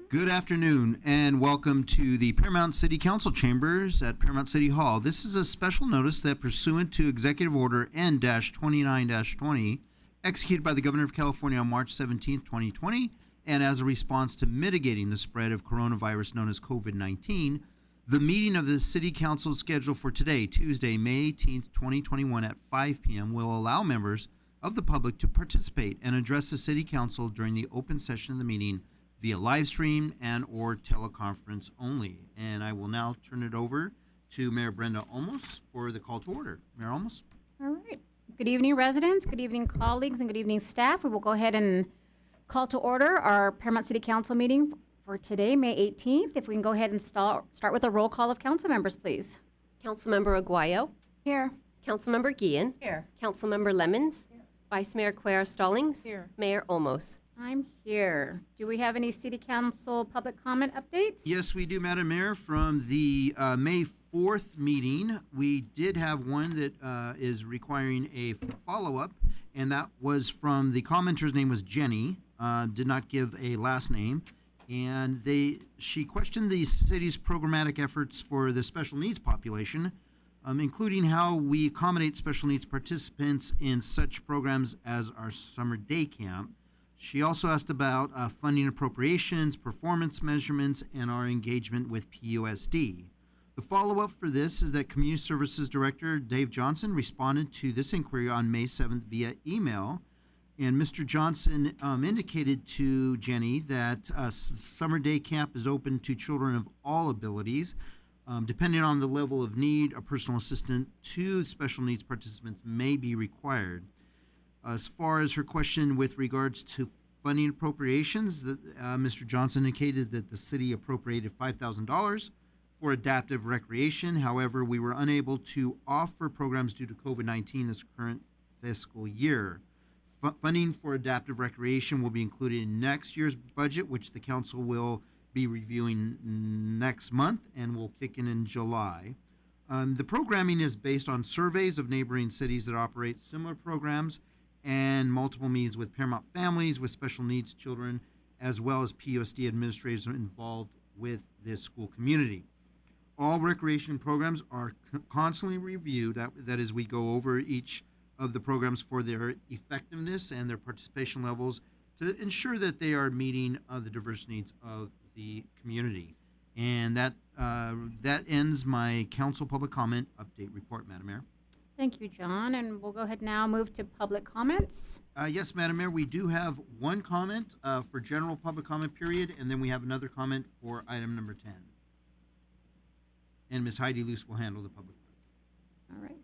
Good afternoon and welcome to the Paramount City Council Chambers at Paramount City Hall. This is a special notice that pursuant to Executive Order N-29-20 executed by the Governor of California on March 17, 2020, and as a response to mitigating the spread of coronavirus known as COVID-19, the meeting of the City Council scheduled for today, Tuesday, May 18, 2021 at 5 p.m. will allow members of the public to participate and address the City Council during the open session of the meeting via live stream and or teleconference only. And I will now turn it over to Mayor Brenda Olmos for the call to order. Mayor Olmos. All right. Good evening, residents. Good evening, colleagues, and good evening, staff. We will go ahead and call to order our Paramount City Council meeting for today, May 18th. If we can go ahead and start with a roll call of council members, please. Councilmember Aguayo. Here. Councilmember Guillen. Here. Councilmember Lemons. Here. Vice Mayor Cuellar Stallings. Here. Mayor Olmos. I'm here. Do we have any City Council public comment updates? Yes, we do, Madam Mayor. From the May 4th meeting, we did have one that is requiring a follow-up, and that was from the commenter's name was Jenny, did not give a last name, and she questioned the city's programmatic efforts for the special needs population, including how we accommodate special needs participants in such programs as our summer day camp. She also asked about funding appropriations, performance measurements, and our engagement with PUSD. The follow-up for this is that Community Services Director Dave Johnson responded to this inquiry on May 7th via email. And Mr. Johnson indicated to Jenny that summer day camp is open to children of all abilities. Depending on the level of need, a personal assistant to special needs participants may be required. As far as her question with regards to funding appropriations, Mr. Johnson indicated that the city appropriated $5,000 for adaptive recreation. However, we were unable to offer programs due to COVID-19 this current fiscal year. Funding for adaptive recreation will be included in next year's budget, which the council will be reviewing next month and will kick in July. The programming is based on surveys of neighboring cities that operate similar programs and multiple meetings with Paramount families with special needs children, as well as PUSD administrators involved with this school community. All recreation programs are constantly reviewed, that is, we go over each of the programs for their effectiveness and their participation levels to ensure that they are meeting the diverse needs of the community. And that ends my council public comment update report, Madam Mayor. Thank you, John. And we'll go ahead now move to public comments. Yes, Madam Mayor, we do have one comment for general public comment period, and then we have another comment for item number 10. And Ms. Heidi Luce will handle the public part. All right.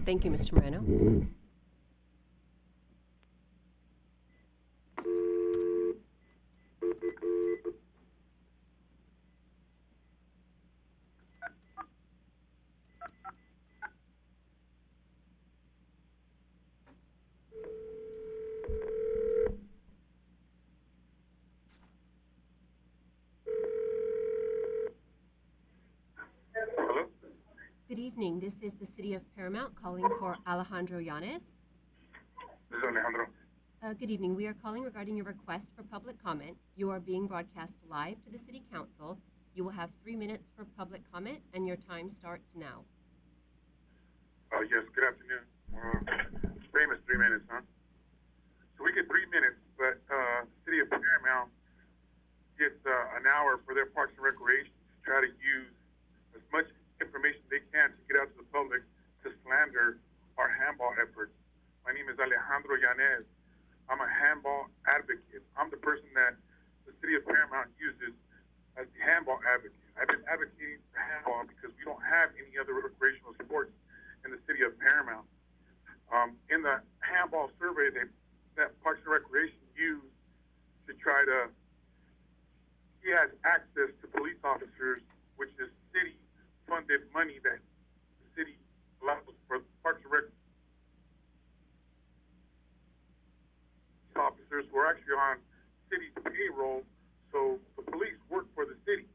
Thank you, Mr. Moreno. Good evening. This is the City of Paramount calling for Alejandro Yanes. This is Alejandro. Good evening. We are calling regarding your request for public comment. You are being broadcast live to the City Council. You will have 3 minutes for public comment, and your time starts now. Yes, good afternoon. Famous 3 minutes, huh? So we get 3 minutes, but the City of Paramount gets an hour for their Parks and Recreation to try to use as much information they can to get out to the public to slander our handball efforts. My name is Alejandro Yanes. I'm a handball advocate. I'm the person that the City of Paramount uses as the handball advocate. I've been advocating for handball because we don't have any other recreational sports in the City of Paramount. In the handball survey that Parks and Recreation used to try to, he has access to police officers, which is city-funded money that the city allows for Parks and Rec officers who are actually on city payroll, so the police work for the city,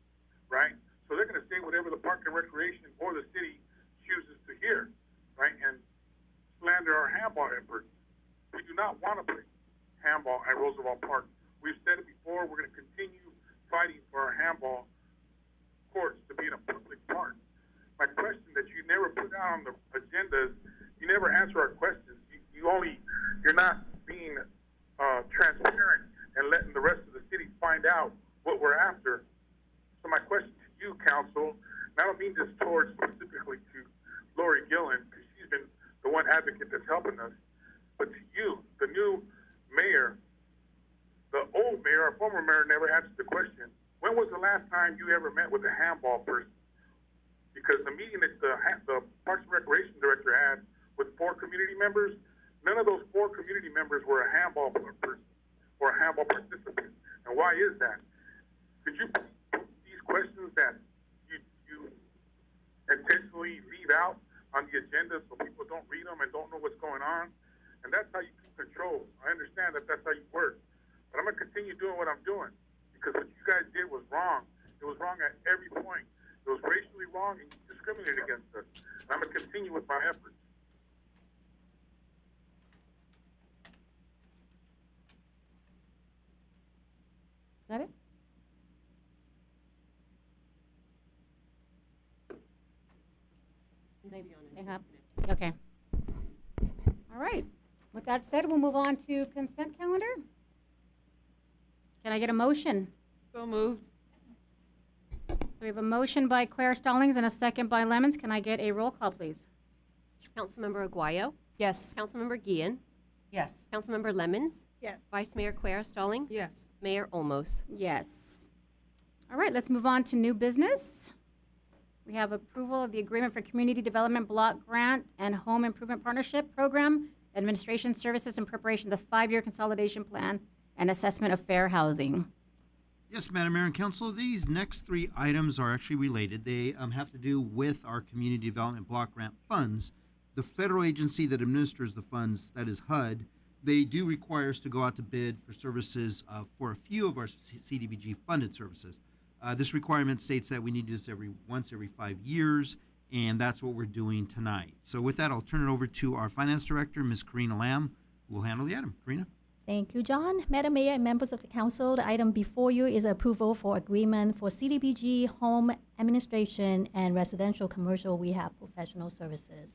right? So they're going to say whatever the Park and Recreation or the city chooses to hear, right? And slander our handball efforts. We do not want to play handball at Roosevelt Park. We've said it before. We're going to continue handball courts to be in a public park. My question that you never put out on the agendas, you never answer our questions. You're not being transparent and letting the rest of the city find out what we're after. So my question to you, council, and I don't mean this towards specifically to Lori Gillen, because she's been the one advocate that's helping us, but to you, the new mayor, the old mayor, our former mayor, never answered the question. When was the last time you ever met with a handball person? Because the meeting that the Parks and Recreation director had with 4 community members, none of those 4 community members were a handball person or a handball participant. And why is that? Could you put these questions that you intentionally leave out on the agenda so people don't read them and don't know what's going on? And that's how you keep control. I understand that that's how you work. But I'm going to continue doing what I'm doing because what you guys did was wrong. It was wrong at every point. It was racially wrong and you discriminated against us. And I'm going to continue with my efforts. Is that it? Hang up. Okay. All right. With that said, we'll move on to consent calendar. Can I get a motion? So moved. We have a motion by Claire Stallings and a second by Lemons. Can I get a roll call, please? Councilmember Aguayo, Yes. Councilmember Guillen, Yes. Councilmember Lemons, Yes. Vice Mayor Quer Stallings, Yes. Mayor Olmos. Yes. All right, let's move on to new business. We have approval of the agreement for Community Development Block Grant and Home Improvement Partnership Program, Administration Services in preparation of the 5-year consolidation plan and assessment of fair housing. Yes, Madam Mayor and Council, these next 3 items are actually related. They have to do with our Community Development Block Grant funds. The federal agency that administers the funds, that is HUD, they do require us to go out to bid for services for a few of our CDBG funded services. This requirement states that we need to do this once every 5 years, and that's what we're doing tonight. So with that, I'll turn it over to our Finance Director, Ms. Karina Lamb, who will handle the item. Karina? Thank you, John. Madam Mayor and members of the council, the item before you is approval for agreement for CDBG home administration and residential commercial rehab professional services.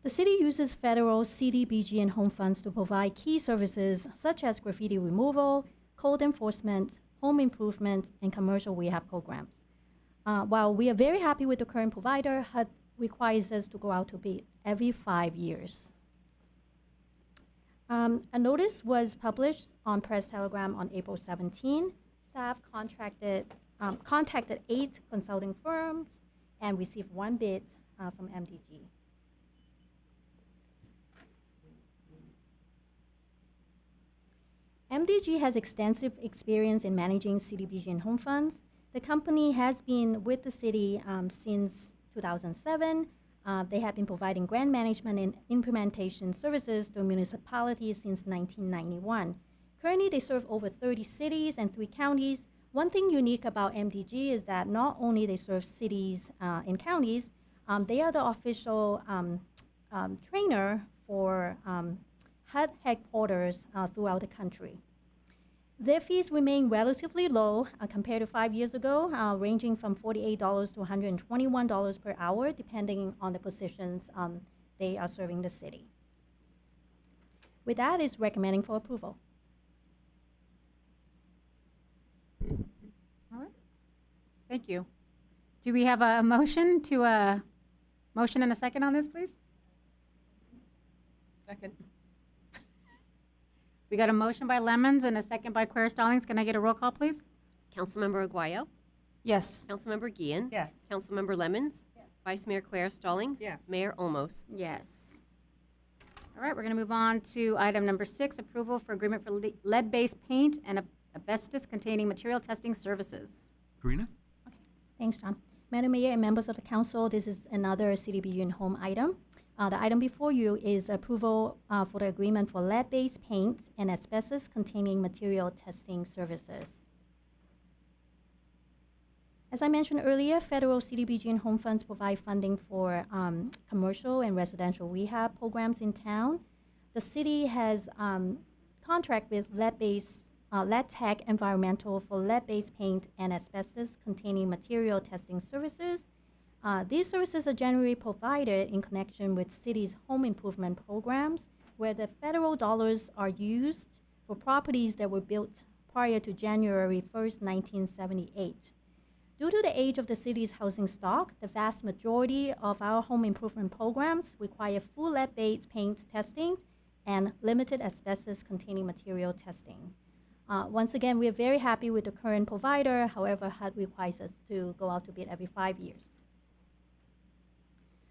The city uses federal CDBG and home funds to provide key services such as graffiti removal, code enforcement, home improvement, and commercial rehab programs. While we are very happy with the current provider, HUD requires us to go out to bid every 5 years. A notice was published on Press Telegram on April 17. Staff contacted 8 consulting firms and received 1 bid from MDG. MDG has extensive experience in managing CDBG and home funds. The company has been with the city since 2007. They have been providing grant management and implementation services to municipalities since 1991. Currently, they serve over 30 cities and 3 counties. One thing unique about MDG is that not only they serve cities and counties, they are the official trainer for HUD headquarters throughout the country. Their fees remain relatively low compared to 5 years ago, ranging from $48 to $121 per hour, depending on the positions they are serving the city. With that, it's recommending for approval. All right. Thank you. Do we have a motion motion and a second on this, please? Second. We got a motion by Lemons and a second by Quer Stallings. Can I get a roll call, please? Councilmember Aguayo, Yes. Councilmember Guillen, Yes. Councilmember Lemons, Yes. Vice Mayor Quer Stallings, Yes. Mayor Olmos. Yes. All right, we're going to move on to item number 6, approval for agreement for lead-based paint and asbestos-containing material testing services. Karina? Thanks, John. Madam Mayor and members of the council, this is another CDBG and home item. The item before you is approval for the agreement for lead-based paint and asbestos-containing material testing services. As I mentioned earlier, federal CDBG and home funds provide funding for commercial and residential rehab programs in town. The city has contract with lead-based Lead Tech Environmental for lead-based paint and asbestos-containing material testing services. These services are generally provided in connection with cities' home improvement programs, where the federal dollars are used for properties that were built prior to January 1st, 1978. Due to the age of the city's housing stock, the vast majority of our home improvement programs require full lead-based paint testing and limited asbestos-containing material testing. Once again, we are very happy with the current provider. However, HUD requires us to go out to bid every 5 years.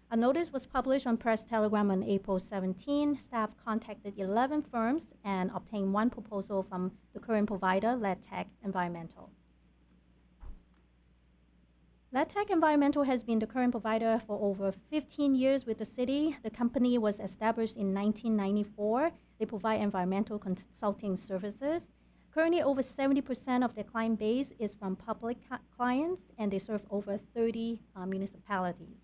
A notice was published on Press Telegram on April 17. Staff contacted 11 firms and obtained one proposal from the current provider, Lead Tech Environmental. Lead Tech Environmental has been the current provider for over 15 years with the city. The company was established in 1994. They provide environmental consulting services. Currently, over 70% of their client base is from public clients, and they serve over 30 municipalities.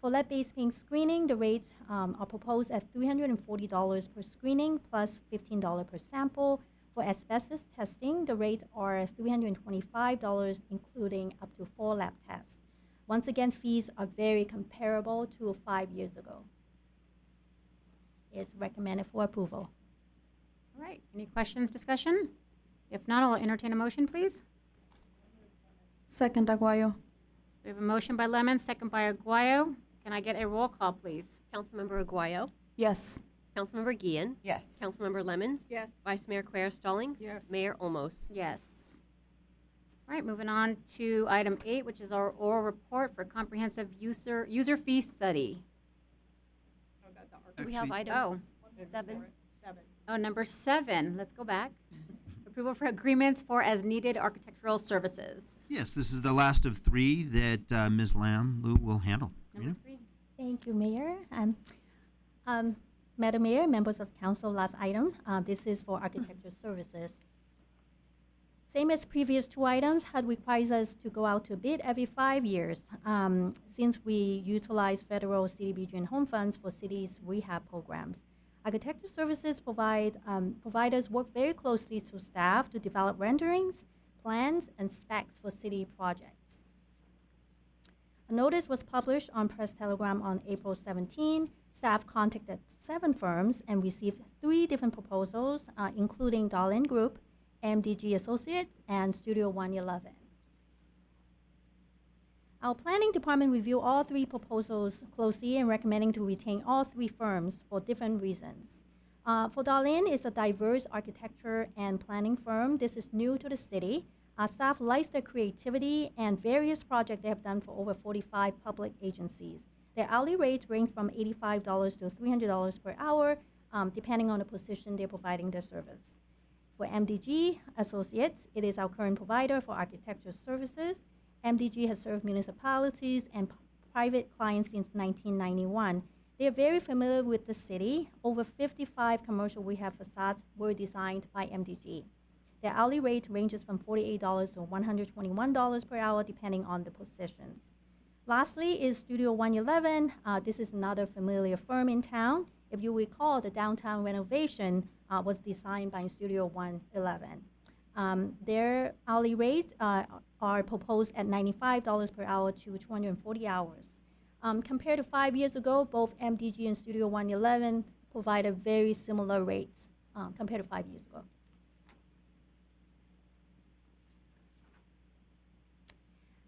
For lead-based paint screening, the rates are proposed at $340 per screening plus $15 per sample. For asbestos testing, the rates are $325, including up to 4 lab tests. Once again, fees are very comparable to 5 years ago. It's recommended for approval. All right, any questions, discussion? If not, I'll entertain a motion, please. Second, Aguayo. We have a motion by Lemon, second by Aguayo. Can I get a roll call, please? Councilmember Aguayo, Yes. Councilmember Guillen, Yes. Councilmember Lemons, Yes. Vice Mayor Quer Stallings, Yes. Mayor Olmos. Yes. All right, moving on to item 8, which is our oral report for comprehensive user fee study. Do we have Actually- items 7? Oh, number 7, let's go back. Approval for agreements for as-needed architectural services. Yes, this is the last of 3 that Ms. Lam will handle. Number 3. Thank you, Mayor. Madam Mayor, members of council, last item. This is for architecture services. Same as previous 2 items, HUD requires us to go out to bid every 5 years since we utilize federal CDBG and home funds for cities' rehab programs. Architecture services providers work very closely to staff to develop renderings, plans, and specs for city projects. A notice was published on Press Telegram on April 17. Staff contacted 7 firms and received 3 different proposals, including Darlin Group, MDG Associates, and Studio 111. Our planning department reviewed all 3 proposals closely and recommending to retain all 3 firms for different reasons. For Darlin, it's a diverse architecture and planning firm. This is new to the city. Our staff likes their creativity and various projects they have done for over 45 public agencies. Their hourly rates range from $85 to $300 per hour, depending on the position they're providing their service. For MDG Associates, it is our current provider for architecture services. MDG has served municipalities and private clients since 1991. They are very familiar with the city. Over 55 commercial rehab facades were designed by MDG. Their hourly rate ranges from $48 to $121 per hour, depending on the positions. Lastly is Studio 111. This is another familiar firm in town. If you recall, the downtown renovation was designed by Studio 111. Their hourly rates are proposed at $95 per hour to 240 hours. Compared to 5 years ago, both MDG and Studio 111 provided very similar rates compared to 5 years ago.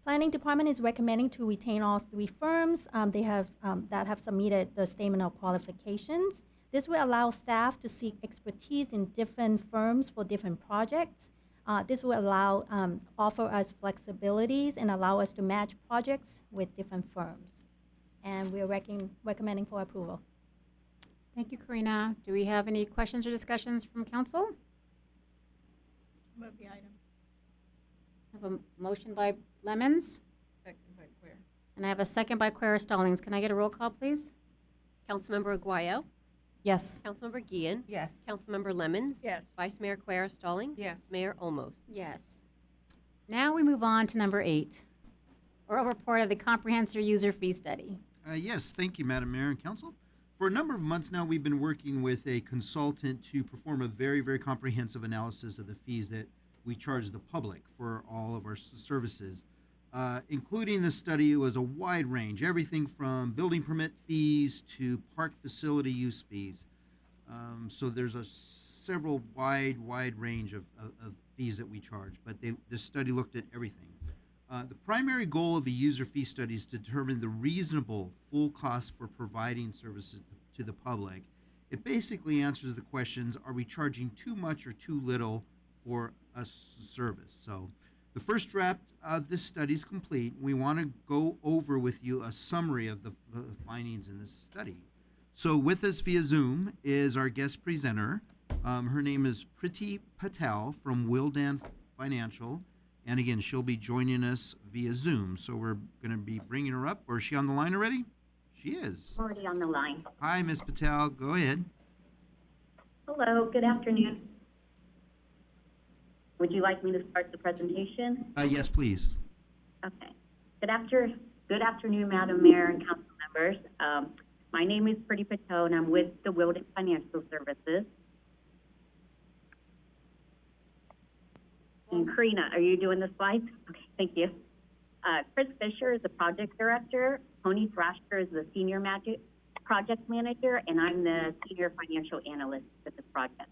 Planning department is recommending to retain all 3 firms that have submitted the statement of qualifications. This will allow staff to seek expertise in different firms for different projects. This will offer us flexibilities and allow us to match projects with different firms. And we are recommending for approval. Thank you, Karina. Do we have any questions or discussions from council? Move the item. I have a motion by Lemons, Second by Quer. and I have a second by Quer Stallings. Can I get a roll call, please? Councilmember Aguayo, Yes. Councilmember Guillen, Yes. Councilmember Lemons, Yes. Vice Mayor Quer Stallings, Yes. Mayor Olmos. Yes. Now we move on to number 8, oral report of the comprehensive user fee study. Yes, thank you, Madam Mayor and Council. For a number of months now, we've been working with a consultant to perform a very, very comprehensive analysis of the fees that we charge the public for all of our services. Including the study was a wide range, everything from building permit fees to park facility use fees. So there's a several wide range of fees that we charge, but this study looked at everything. The primary goal of a user fee study is to determine the reasonable full cost for providing services to the public. It basically answers the questions, are we charging too much or too little for a service? So the first draft of this study is complete. We want to go over with you a summary of the findings in this study. So with us via Zoom is our guest presenter. Her name is Priti Patel from Wildan Financial. And again, she'll be joining us via Zoom. So we're going to be bringing her up. Or is she on the line already? She is. Already on the line. Hi, Ms. Patel. Go ahead. Hello, good afternoon. Would you like me to start the presentation? Yes, please. Okay. Good afternoon, Madam Mayor and council members. My name is Priti Patel, and I'm with the Wildan Financial Services. And Karina, are you doing the slides? Okay, thank you. Chris Fisher is the project director. Tony Thrasher is the senior project manager, and I'm the senior financial analyst for this project.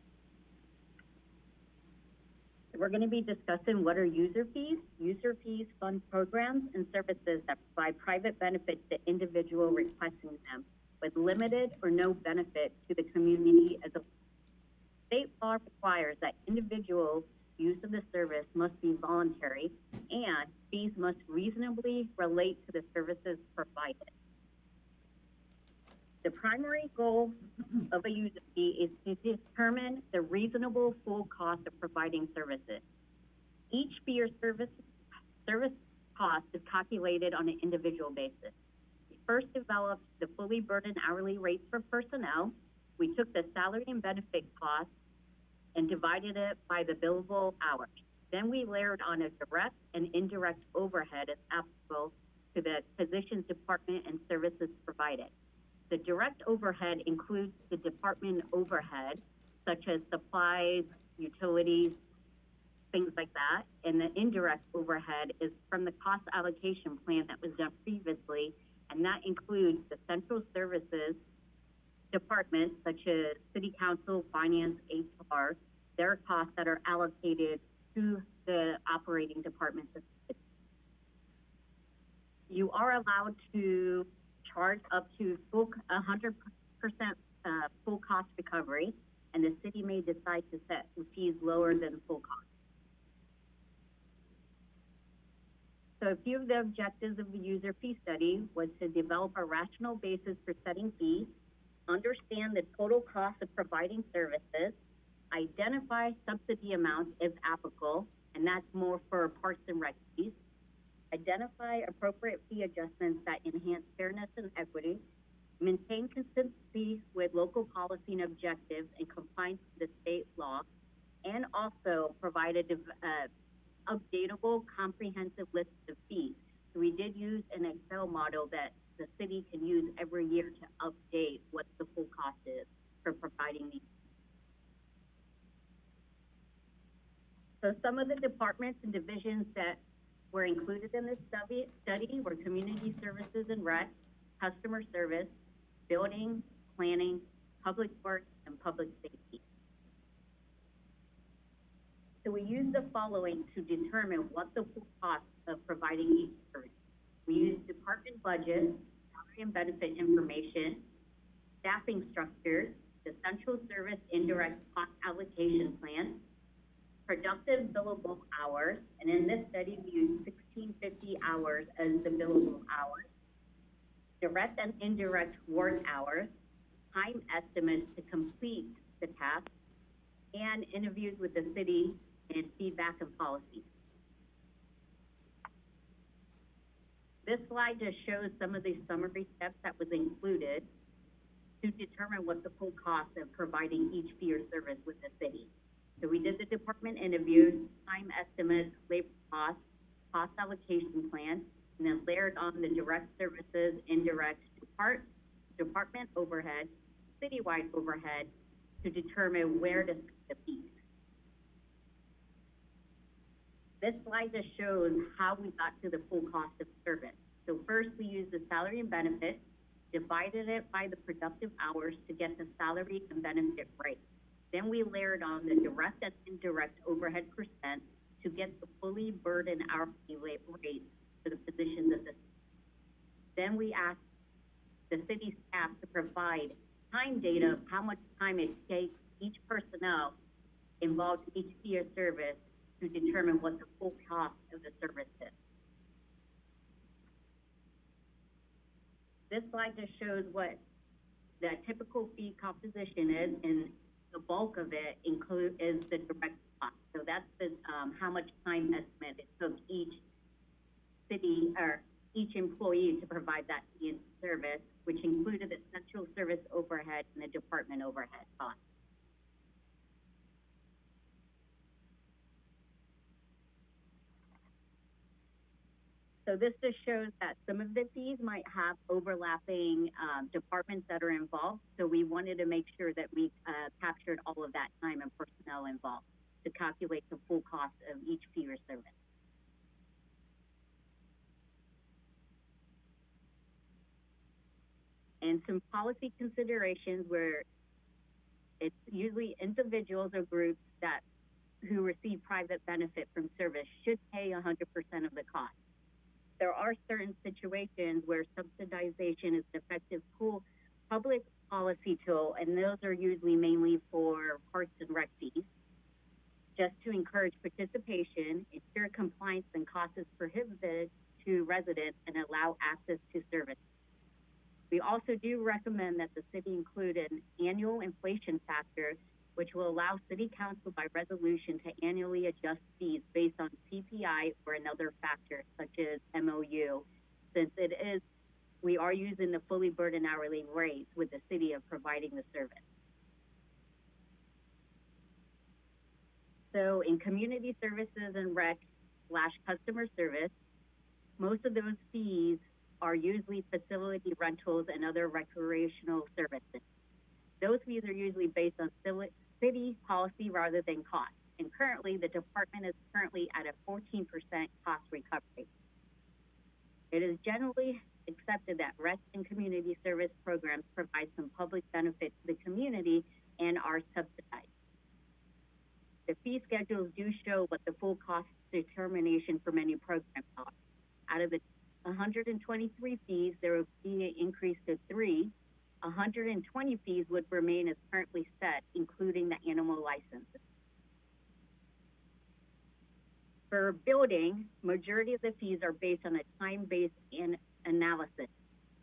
We're going to be discussing what are user fees. User fees fund programs and services that provide private benefits to individual requesting them with limited or no benefit to the community as a whole. State law requires that individuals' use of the service must be voluntary and fees must reasonably relate to the services provided. The primary goal of a user fee is to determine the reasonable full cost of providing services. Each fee or service cost is calculated on an individual basis. We first developed the fully burdened hourly rates for personnel. We took the salary and benefit cost and divided it by the billable hours. Then we layered on a direct and indirect overhead as applicable to the positions, department, and services provided. The direct overhead includes the department overhead, such as supplies, utilities, things like that. And the indirect overhead is from the cost allocation plan that was done previously, and that includes the central services departments, such as city council, finance, HR, their costs that are allocated to the operating departments of the city. You are allowed to charge up to 100% full cost recovery, and the city may decide to set fees lower than full cost. So a few of the objectives of the user fee study was to develop a rational basis for setting fees, understand the total cost of providing services, identify subsidy amounts if applicable, and that's more for parks and rec fees, identify appropriate fee adjustments that enhance fairness and equity, maintain consistency with local policy and objectives and compliance with the state law, and also provide a updatable, comprehensive list of fees. So we did use an Excel model that the city can use every year to update what the full cost is for providing these. So some of the departments and divisions that were included in this study were community services and rec, customer service, building, planning, public works, and public safety. So we used the following to determine what the full cost of providing each service. We used department budget, salary and benefit information, staffing structures, the central service indirect cost allocation plan, productive billable hours, and in this study we used 1650 hours as the billable hours, direct and indirect work hours, time estimates to complete the task, and interviews with the city and feedback and policy. This slide just shows some of the summary steps that was included to determine what the full cost of providing each fee or service with the city. So we did the department interviews, time estimates, labor costs, cost allocation plan, and then layered on the direct services, indirect parts, department overhead, citywide overhead to determine where to spend the fees. This slide just shows how we got to the full cost of service. So first we used the salary and benefit, divided it by the productive hours to get the salary and benefit rate. Then we layered on the direct and indirect overhead percent to get the fully burdened hourly rate for the positions of the. Then we asked the city staff to provide time data of how much time it takes each personnel involved in each fee of service to determine what the full cost of the service is. This slide just shows what the typical fee composition is, and the bulk of it is the direct cost. So that's the how much time estimate it took each city or each employee to provide that fee and service, which included the central service overhead and the department overhead costs. So this just shows that some of the fees might have overlapping departments that are involved. So we wanted to make sure that we captured all of that time and personnel involved to calculate the full cost of each fee or service. And some policy considerations where it's usually individuals or groups that who receive private benefit from service should pay 100% of the cost. There are certain situations where subsidization is an effective public policy tool, and those are usually mainly for parks and rec fees, just to encourage participation, ensure compliance and cost is prohibited to residents, and allow access to service. We also do recommend that the city include an annual inflation factor, which will allow City Council by resolution to annually adjust fees based on CPI or another factor, such as MOU, since we are using the fully burdened hourly rates with the city of providing the service. So in community services and rec/customer service, most of those fees are usually facility rentals and other recreational services. Those fees are usually based on city policy rather than cost. And currently, the department is currently at a 14% cost recovery. It is generally accepted that rec and community service programs provide some public benefit to the community and are subsidized. The fee schedules do show what the full cost determination for many programs are. Out of the 123 fees, there will be an increase to 3. 120 fees would remain as currently set, including the animal licenses. For building, majority of the fees are based on a time-based analysis.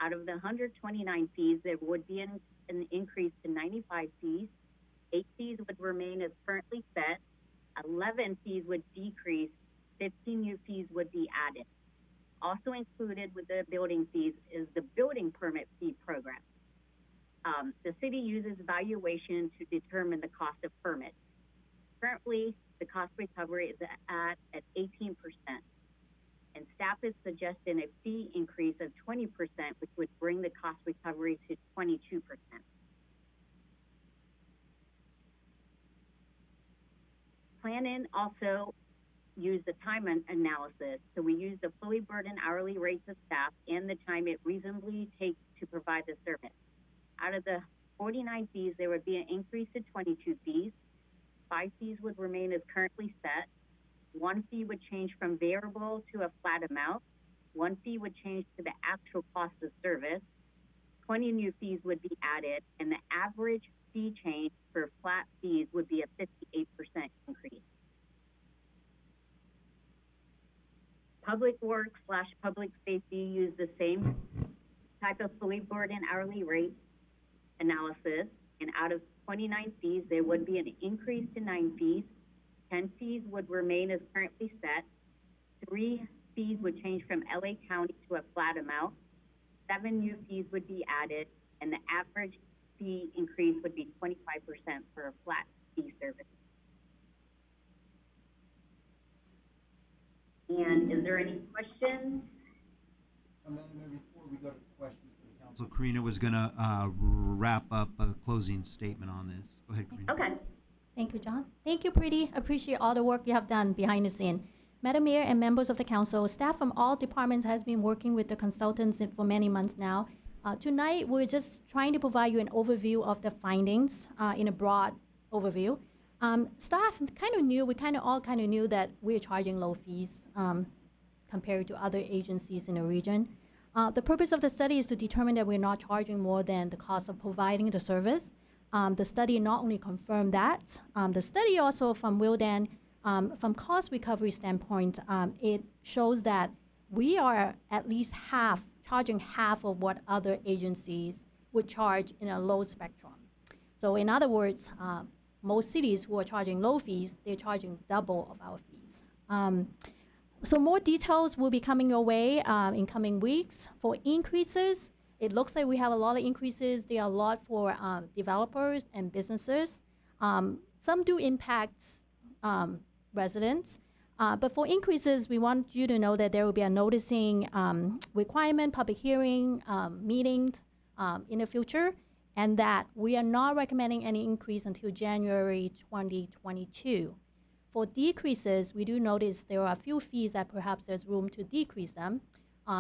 Out of the 129 fees, there would be an increase to 95 fees. 8 fees would remain as currently set. 11 fees would decrease. 15 new fees would be added. Also included with the building fees is the building permit fee program. The city uses valuation to determine the cost of permits. Currently, the cost recovery is at 18%, and staff is suggesting a fee increase of 20%, which would bring the cost recovery to 22%. Planning also use the time analysis. So we use the fully burdened hourly rates of staff and the time it reasonably takes to provide the service. Out of the 49 fees, there would be an increase to 22 fees. 5 fees would remain as currently set. 1 fee would change from variable to a flat amount. 1 fee would change to the actual cost of service. 20 new fees would be added, and the average fee change for flat fees would be a 58% increase. Public works/public safety use the same type of fully burdened hourly rate analysis, and out of 29 fees, there would be an increase to 9 fees. 10 fees would remain as currently set. 3 fees would change from LA County to a flat amount. 7 new fees would be added, and the average fee increase would be 25% for a flat fee service. And is there any questions? Amanda, before we go to questions for the So Karina was going to wrap up a closing statement on this. Go ahead, Karina. Okay. Thank you, John. Thank you, Preeti. Appreciate all the work you have done behind the scene. Madam Mayor and members of the council, staff from all departments has been working with the consultants for many months now. Tonight, we're just trying to provide you an overview of the findings in a broad overview. Staff kind of knew, we all kind of knew that we're charging low fees compared to other agencies in the region. The purpose of the study is to determine that we're not charging more than the cost of providing the service. The study not only confirmed that, the study also from Wildan, from cost recovery standpoint, it shows that we are at least charging half of what other agencies would charge in a low spectrum. So in other words, most cities who are charging low fees, they're charging double of our fees. So more details will be coming your way in coming weeks. For increases, it looks like we have a lot of increases. There are a lot for developers and businesses. Some do impact residents. But for increases, we want you to know that there will be a noticing requirement, public hearing, meeting in the future, and that we are not recommending any increase until January 2022. For decreases, we do notice there are a few fees that perhaps there's room to decrease them.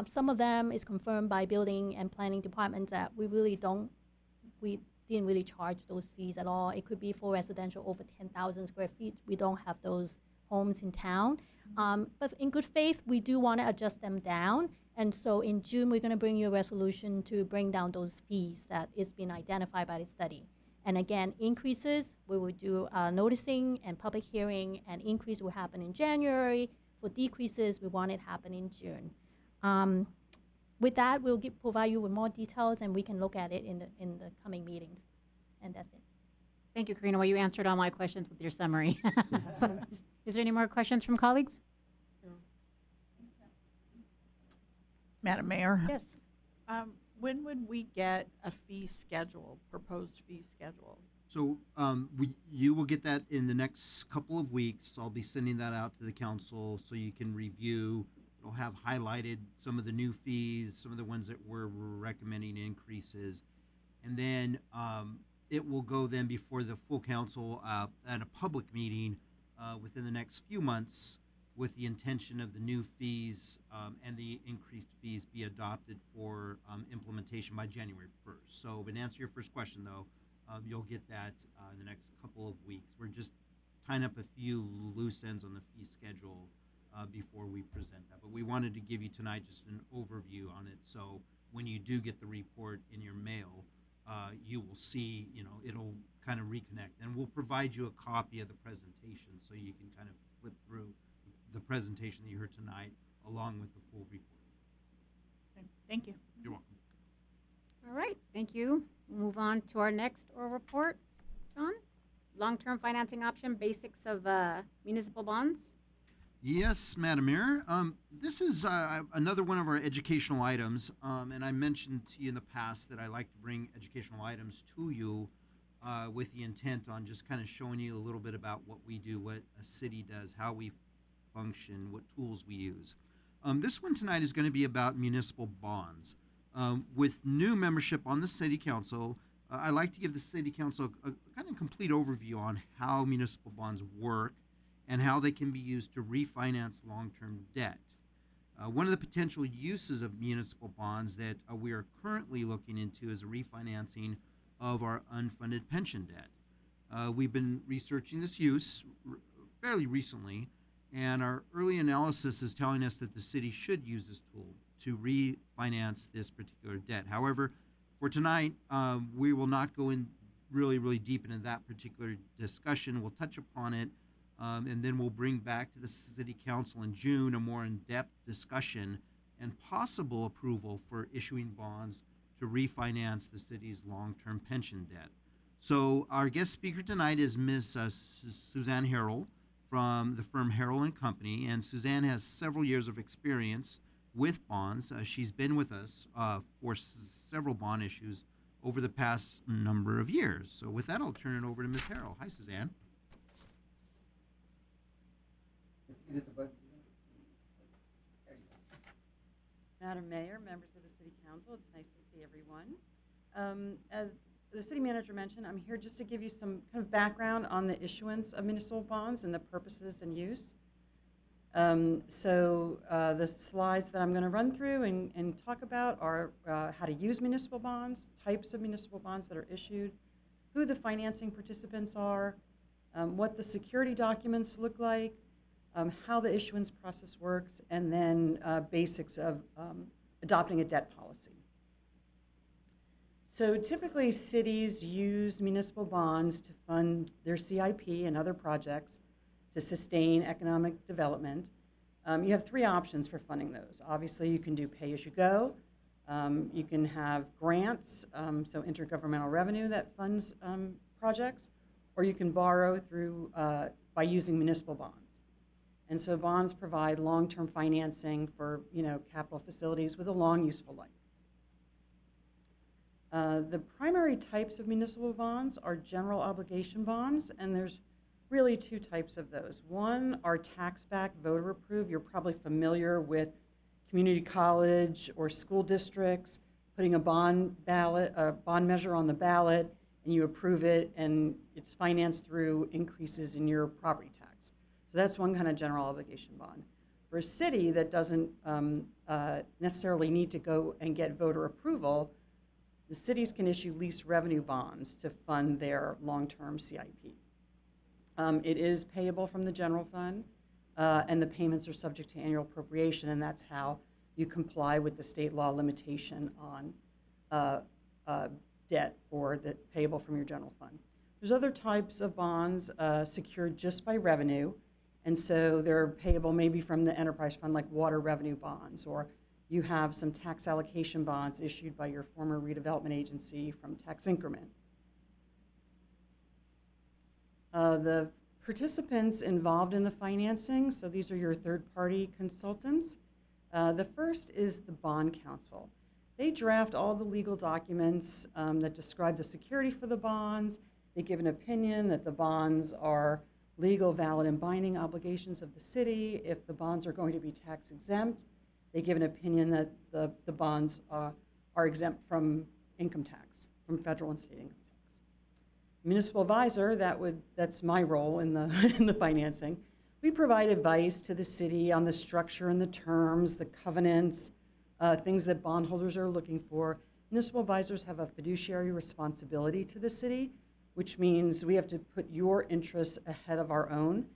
Some of them is confirmed by building and planning departments that we didn't really charge those fees at all. It could be for residential over 10,000 square feet. We don't have those homes in town. But in good faith, we do want to adjust them down. And so in June, we're going to bring you a resolution to bring down those fees that is being identified by the study. And again, increases, we will do noticing and public hearing, and increase will happen in January. For decreases, we want it happen in June. With that, we'll provide you with more details, and we can look at it in the coming meetings. And that's it. Thank you, Karina. Well, you answered all my questions with your summary. So, is there any more questions from colleagues? Madam Mayor? Yes. When would we get a fee schedule, proposed fee schedule? So you will get that in the next couple of weeks. I'll be sending that out to the council so you can review. It'll have highlighted some of the new fees, some of the ones that we're recommending increases. And then it will go then before the full council at a public meeting within the next few months, with the intention of the new fees and the increased fees be adopted for implementation by January 1st. So, in answer to your first question, though, you'll get that in the next couple of weeks. We're just tying up a few loose ends on the fee schedule before we present that. But we wanted to give you tonight just an overview on it. So when you do get the report in your mail, you will see, it'll kind of reconnect. And we'll provide you a copy of the presentation so you can kind of flip through the presentation that you heard tonight along with the full report. Okay, thank you. You're welcome. All right, thank you. We'll move on to our next oral report. John, long-term financing option, basics of municipal bonds. Yes, Madam Mayor. This is another one of our educational items, and I mentioned to you in the past that I like to bring educational items to you with the intent on just kind of showing you a little bit about what we do, what a city does, how we function, what tools we use. This one tonight is going to be about municipal bonds. With new membership on the City Council, I like to give the City Council a kind of complete overview on how municipal bonds work and how they can be used to refinance long-term debt. One of the potential uses of municipal bonds that we are currently looking into is a refinancing of our unfunded pension debt. We've been researching this use fairly recently, and our early analysis is telling us that the city should use this tool to refinance this particular debt. However, for tonight, we will not go in really deep into that particular discussion. We'll touch upon it, and then we'll bring back to the City Council in June a more in-depth discussion and possible approval for issuing bonds to refinance the city's long-term pension debt. So our guest speaker tonight is Ms. Suzanne Harrell from the firm Harrell & Company, and Suzanne has several years of experience with bonds. She's been with us for several bond issues over the past number of years. So with that, I'll turn it over to Ms. Harrell. Hi, Suzanne. Madam Mayor, members of the City Council, it's nice to see everyone. As the City Manager mentioned, I'm here just to give you some kind of background on the issuance of municipal bonds and the purposes and use. The slides that I'm going to run through and talk about are how to use municipal bonds, types of municipal bonds that are issued, who the financing participants are, what the security documents look like, how the issuance process works, and then basics of adopting a debt policy. So typically cities use municipal bonds to fund their CIP and other projects to sustain economic development. You have three options for funding those. Obviously, you can do pay-as-you-go. You can have grants, so intergovernmental revenue that funds projects, or you can borrow through by using municipal bonds. And so bonds provide long-term financing for capital facilities with a long useful life. The primary types of municipal bonds are general obligation bonds, and there's really two types of those. One are tax-backed, voter-approved. You're probably familiar with community college or school districts putting a bond measure on the ballot, and you approve it, and it's financed through increases in your property tax. So that's one kind of general obligation bond. For a city that doesn't necessarily need to go and get voter approval, the cities can issue lease revenue bonds to fund their long-term CIP. It is payable from the general fund, and the payments are subject to annual appropriation, and that's how you comply with the state law limitation on debt for the payable from your general fund. There's other types of bonds secured just by revenue, and so they're payable maybe from the enterprise fund, like water revenue bonds, or you have some tax allocation bonds issued by your former redevelopment agency from tax increment. The participants involved in the financing, so these are your third-party consultants. The first is the bond counsel. They draft all the legal documents that describe the security for the bonds. They give an opinion that the bonds are legal, valid, and binding obligations of the city. If the bonds are going to be tax exempt, they give an opinion that the bonds are exempt from income tax, from federal and state income tax. Municipal advisor, that's my role in the in the financing. We provide advice to the city on the structure and the terms, the covenants, things that bondholders are looking for. Municipal advisors have a fiduciary responsibility to the city, which means we have to put your interests ahead of our own.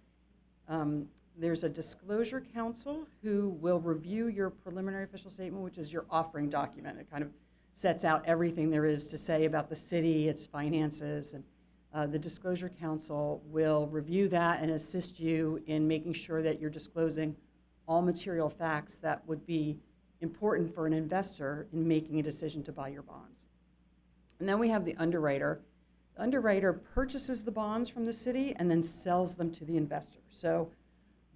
There's a disclosure council who will review your preliminary official statement, which is your offering document. It kind of sets out everything there is to say about the city, its finances, and the disclosure council will review that and assist you in making sure that you're disclosing all material facts that would be important for an investor in making a decision to buy your bonds. And then we have the underwriter. The underwriter purchases the bonds from the city and then sells them to the investor. So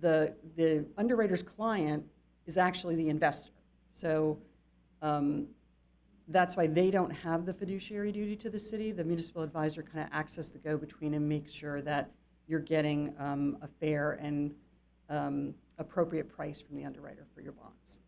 the underwriter's client is actually the investor. So that's why they don't have the fiduciary duty to the city. The municipal advisor kind of acts as the go-between and makes sure that you're getting a fair and appropriate price from the underwriter for your bonds.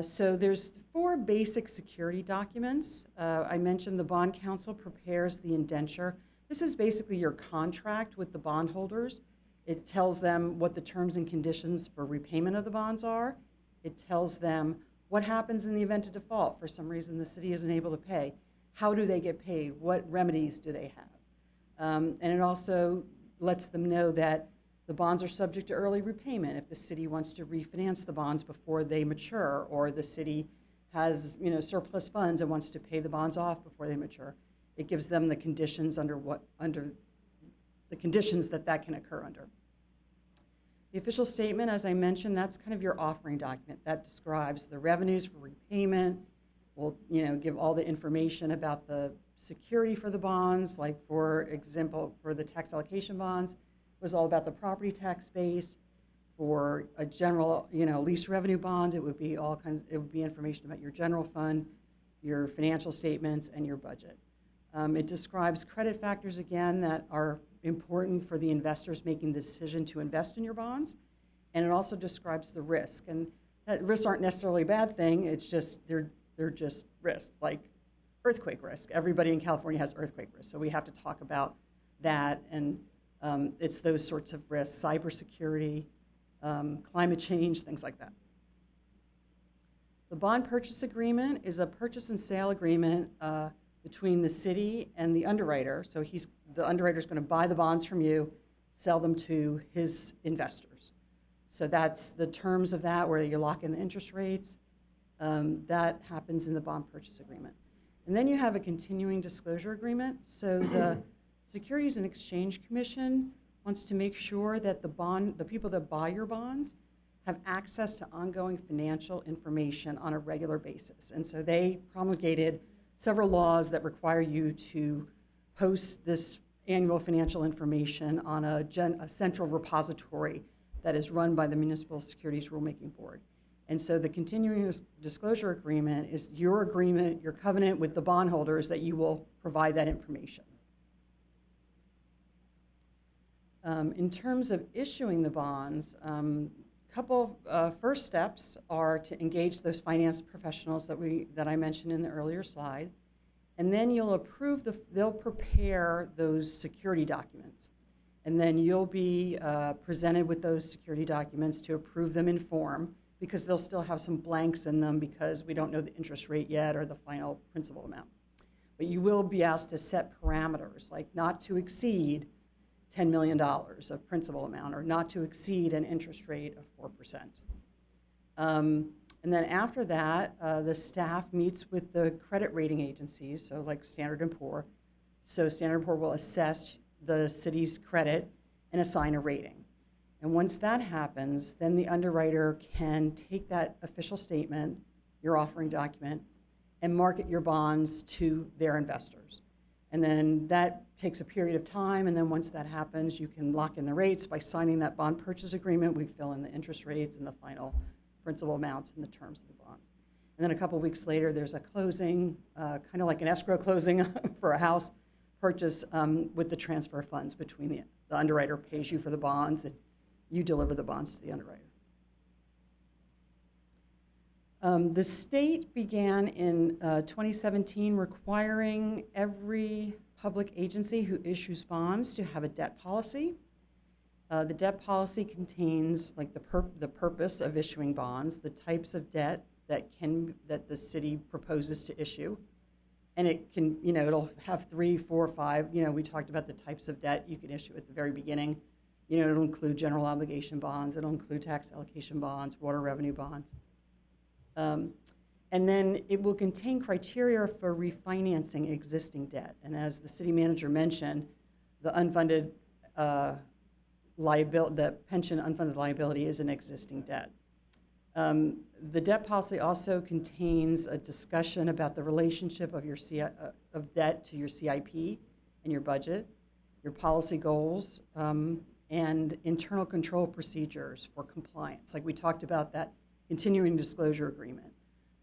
So there's 4 basic security documents. I mentioned the bond counsel prepares the indenture. This is basically your contract with the bondholders. It tells them what the terms and conditions for repayment of the bonds are. It tells them what happens in the event of default. For some reason, the city isn't able to pay. How do they get paid? What remedies do they have? And it also lets them know that the bonds are subject to early repayment if the city wants to refinance the bonds before they mature, or the city has surplus funds and wants to pay the bonds off before they mature. It gives them the conditions under the conditions that can occur under. The official statement, as I mentioned, that's kind of your offering document. That describes the revenues for repayment. We'll give all the information about the security for the bonds, like for example, for the tax allocation bonds, it was all about the property tax base. For a general, lease revenue bond, it would be it would be information about your general fund, your financial statements, and your budget. It describes credit factors, again, that are important for the investors making the decision to invest in your bonds. and it also describes the risk. And that risks aren't necessarily a bad thing. It's just they're just risks, like earthquake risk. Everybody in California has earthquake risk, so we have to talk about that. And it's those sorts of risks: cybersecurity, climate change, things like that. The bond purchase agreement is a purchase and sale agreement between the city and the underwriter. So the underwriter is going to buy the bonds from you, sell them to his investors. So that's the terms of that, where you lock in the interest rates. That happens in the bond purchase agreement. And then you have a continuing disclosure agreement. So the Securities and Exchange Commission wants to make sure that the people that buy your bonds have access to ongoing financial information on a regular basis. And so they promulgated several laws that require you to post this annual financial information on a central repository that is run by the Municipal Securities Rulemaking Board. And so the continuing disclosure agreement is your agreement, your covenant with the bondholders that you will provide that information. In terms of issuing the bonds, couple first steps are to engage those finance professionals that I mentioned in the earlier slide, and then you'll they'll prepare those security documents, and then you'll be presented with those security documents to approve them in form, because they'll still have some blanks in them because we don't know the interest rate yet or the final principal amount. But you will be asked to set parameters, like not to exceed $10 million of principal amount, or not to exceed an interest rate of 4%. And then after that, the staff meets with the credit rating agencies, so like Standard & Poor. So Standard & Poor will assess the city's credit and assign a rating. And once that happens, then the underwriter can take that official statement, your offering document, and market your bonds to their investors. And then that takes a period of time, and then once that happens, you can lock in the rates by signing that bond purchase agreement. We fill in the interest rates and the final principal amounts and the terms of the bonds. And then a couple weeks later, there's a closing, kind of like an escrow closing for a house purchase, with the transfer of funds between the underwriter pays you for the bonds, and you deliver the bonds to the underwriter. The state began in 2017 requiring every public agency who issues bonds to have a debt policy. The debt policy contains like the purpose of issuing bonds, the types of debt that the city proposes to issue, and it can, it'll have 3, 4, 5. We talked about the types of debt you can issue at the very beginning. It'll include general obligation bonds, it'll include tax allocation bonds, water revenue bonds. And then it will contain criteria for refinancing existing debt. And as the city manager mentioned, the unfunded liability, the pension unfunded liability is an existing debt. The debt policy also contains a discussion about the relationship of your of debt to your CIP and your budget, your policy goals, and internal control procedures for compliance. Like we talked about that continuing disclosure agreement.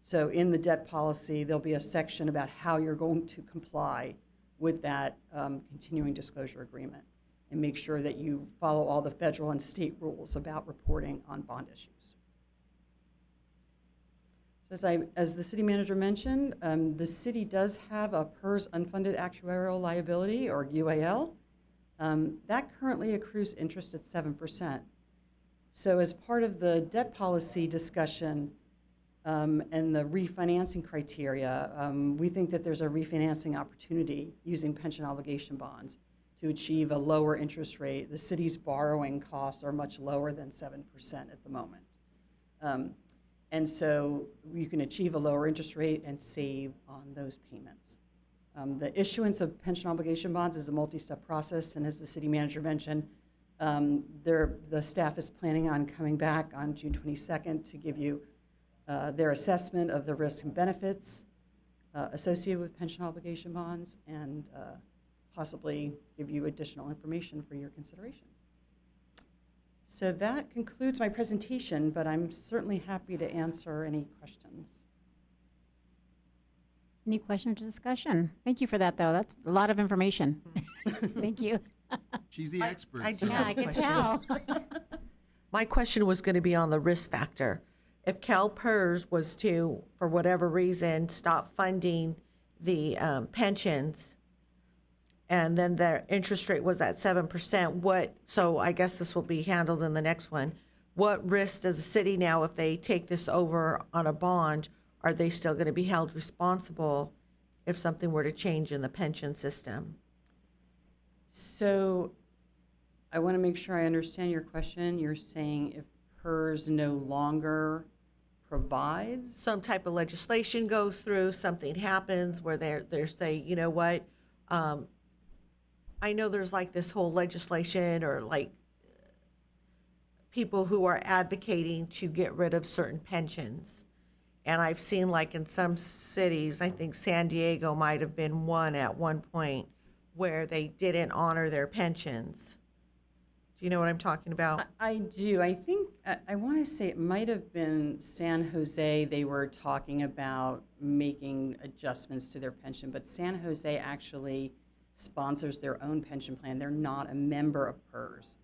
So in the debt policy, there'll be a section about how you're going to comply with that continuing disclosure agreement and make sure that you follow all the federal and state rules about reporting on bond issues. So as the city manager mentioned, the city does have a PERS unfunded actuarial liability, or UAL. That currently accrues interest at 7%. So as part of the debt policy discussion and the refinancing criteria, we think that there's a refinancing opportunity using pension obligation bonds to achieve a lower interest rate. The city's borrowing costs are much lower than 7% at the moment. And so you can achieve a lower interest rate and save on those payments. The issuance of pension obligation bonds is a multi-step process, and as the city manager mentioned, the staff is planning on coming back on June 22nd to give you their assessment of the risks and benefits associated with pension obligation bonds, and possibly give you additional information for your consideration. So that concludes my presentation, but I'm certainly happy to answer any questions. Any questions or discussion? Thank you for that, though. That's a lot of information. Thank you. She's the expert. I do so- Yeah, have I a can question. tell. My question was going to be on the risk factor. If CalPERS was to, for whatever reason, stop funding the pensions, and then their interest rate was at 7%, so I guess this will be handled in the next one. What risk does the city now, if they take this over on a bond, are they still going to be held responsible if something were to change in the pension system? So I want to make sure I understand your question. You're saying if PERS no longer provides? Some type of legislation goes through, something happens where they're saying, you know what, I know there's like this whole legislation or like people who are advocating to get rid of certain pensions. And I've seen like in some cities, I think San Diego might have been one at one point, where they didn't honor their pensions. Do you know what I'm talking about? I do. I think, I want to say it might have been San Jose. They were talking about making adjustments to their pension, but San Jose actually sponsors their own pension plan. They're not a member of PERS.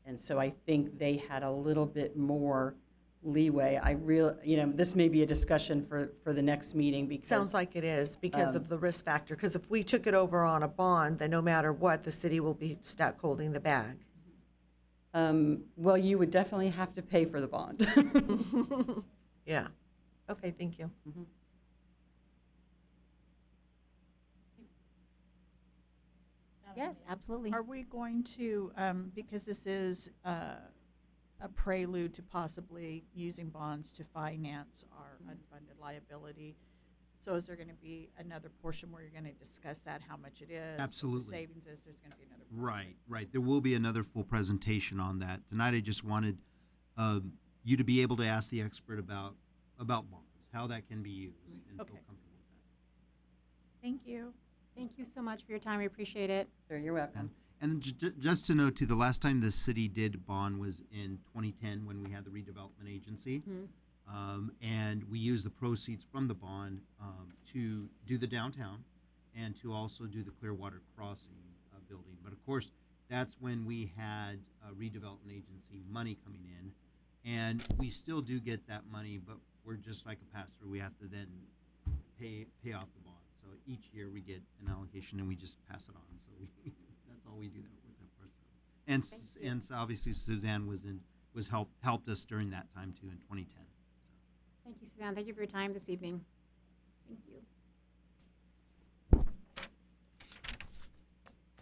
And so I think they had a little bit more leeway. This may be a discussion for the next meeting because. Sounds like it is because of the risk factor. Because if we took it over on a bond, then no matter what, the city will be stuck holding the bag. Well, you would definitely have to pay for the bond. Yeah. Okay, thank you. Mhm. Yes, absolutely. Are we going to, because this is a prelude to possibly using bonds to finance our unfunded liability, so is there going to be another portion where you're going to discuss that, how much it is? Absolutely. What the savings is, there's going to be another. Right. There will be another full presentation on that. Tonight I just wanted you to be able to ask the expert about bonds, how that can be used, and Okay. feel comfortable with that. Thank you. Thank you so much for your time. We appreciate it. Sure, you're welcome. And just to note too, the last time the city did bond was in 2010 when we had the redevelopment agency. And we used the proceeds from the bond to do the downtown and to also do the Clearwater Crossing building. But of course, that's when we had redevelopment agency money coming in. And we still do get that money, but we're just like a pass-through. We have to then pay off the bond. So each year we get an allocation and we just pass it on. So that's all we do that with that first. And obviously Suzanne helped us during that time too in 2010. So. Thank you, Suzanne. Thank you for your time this evening. Thank you.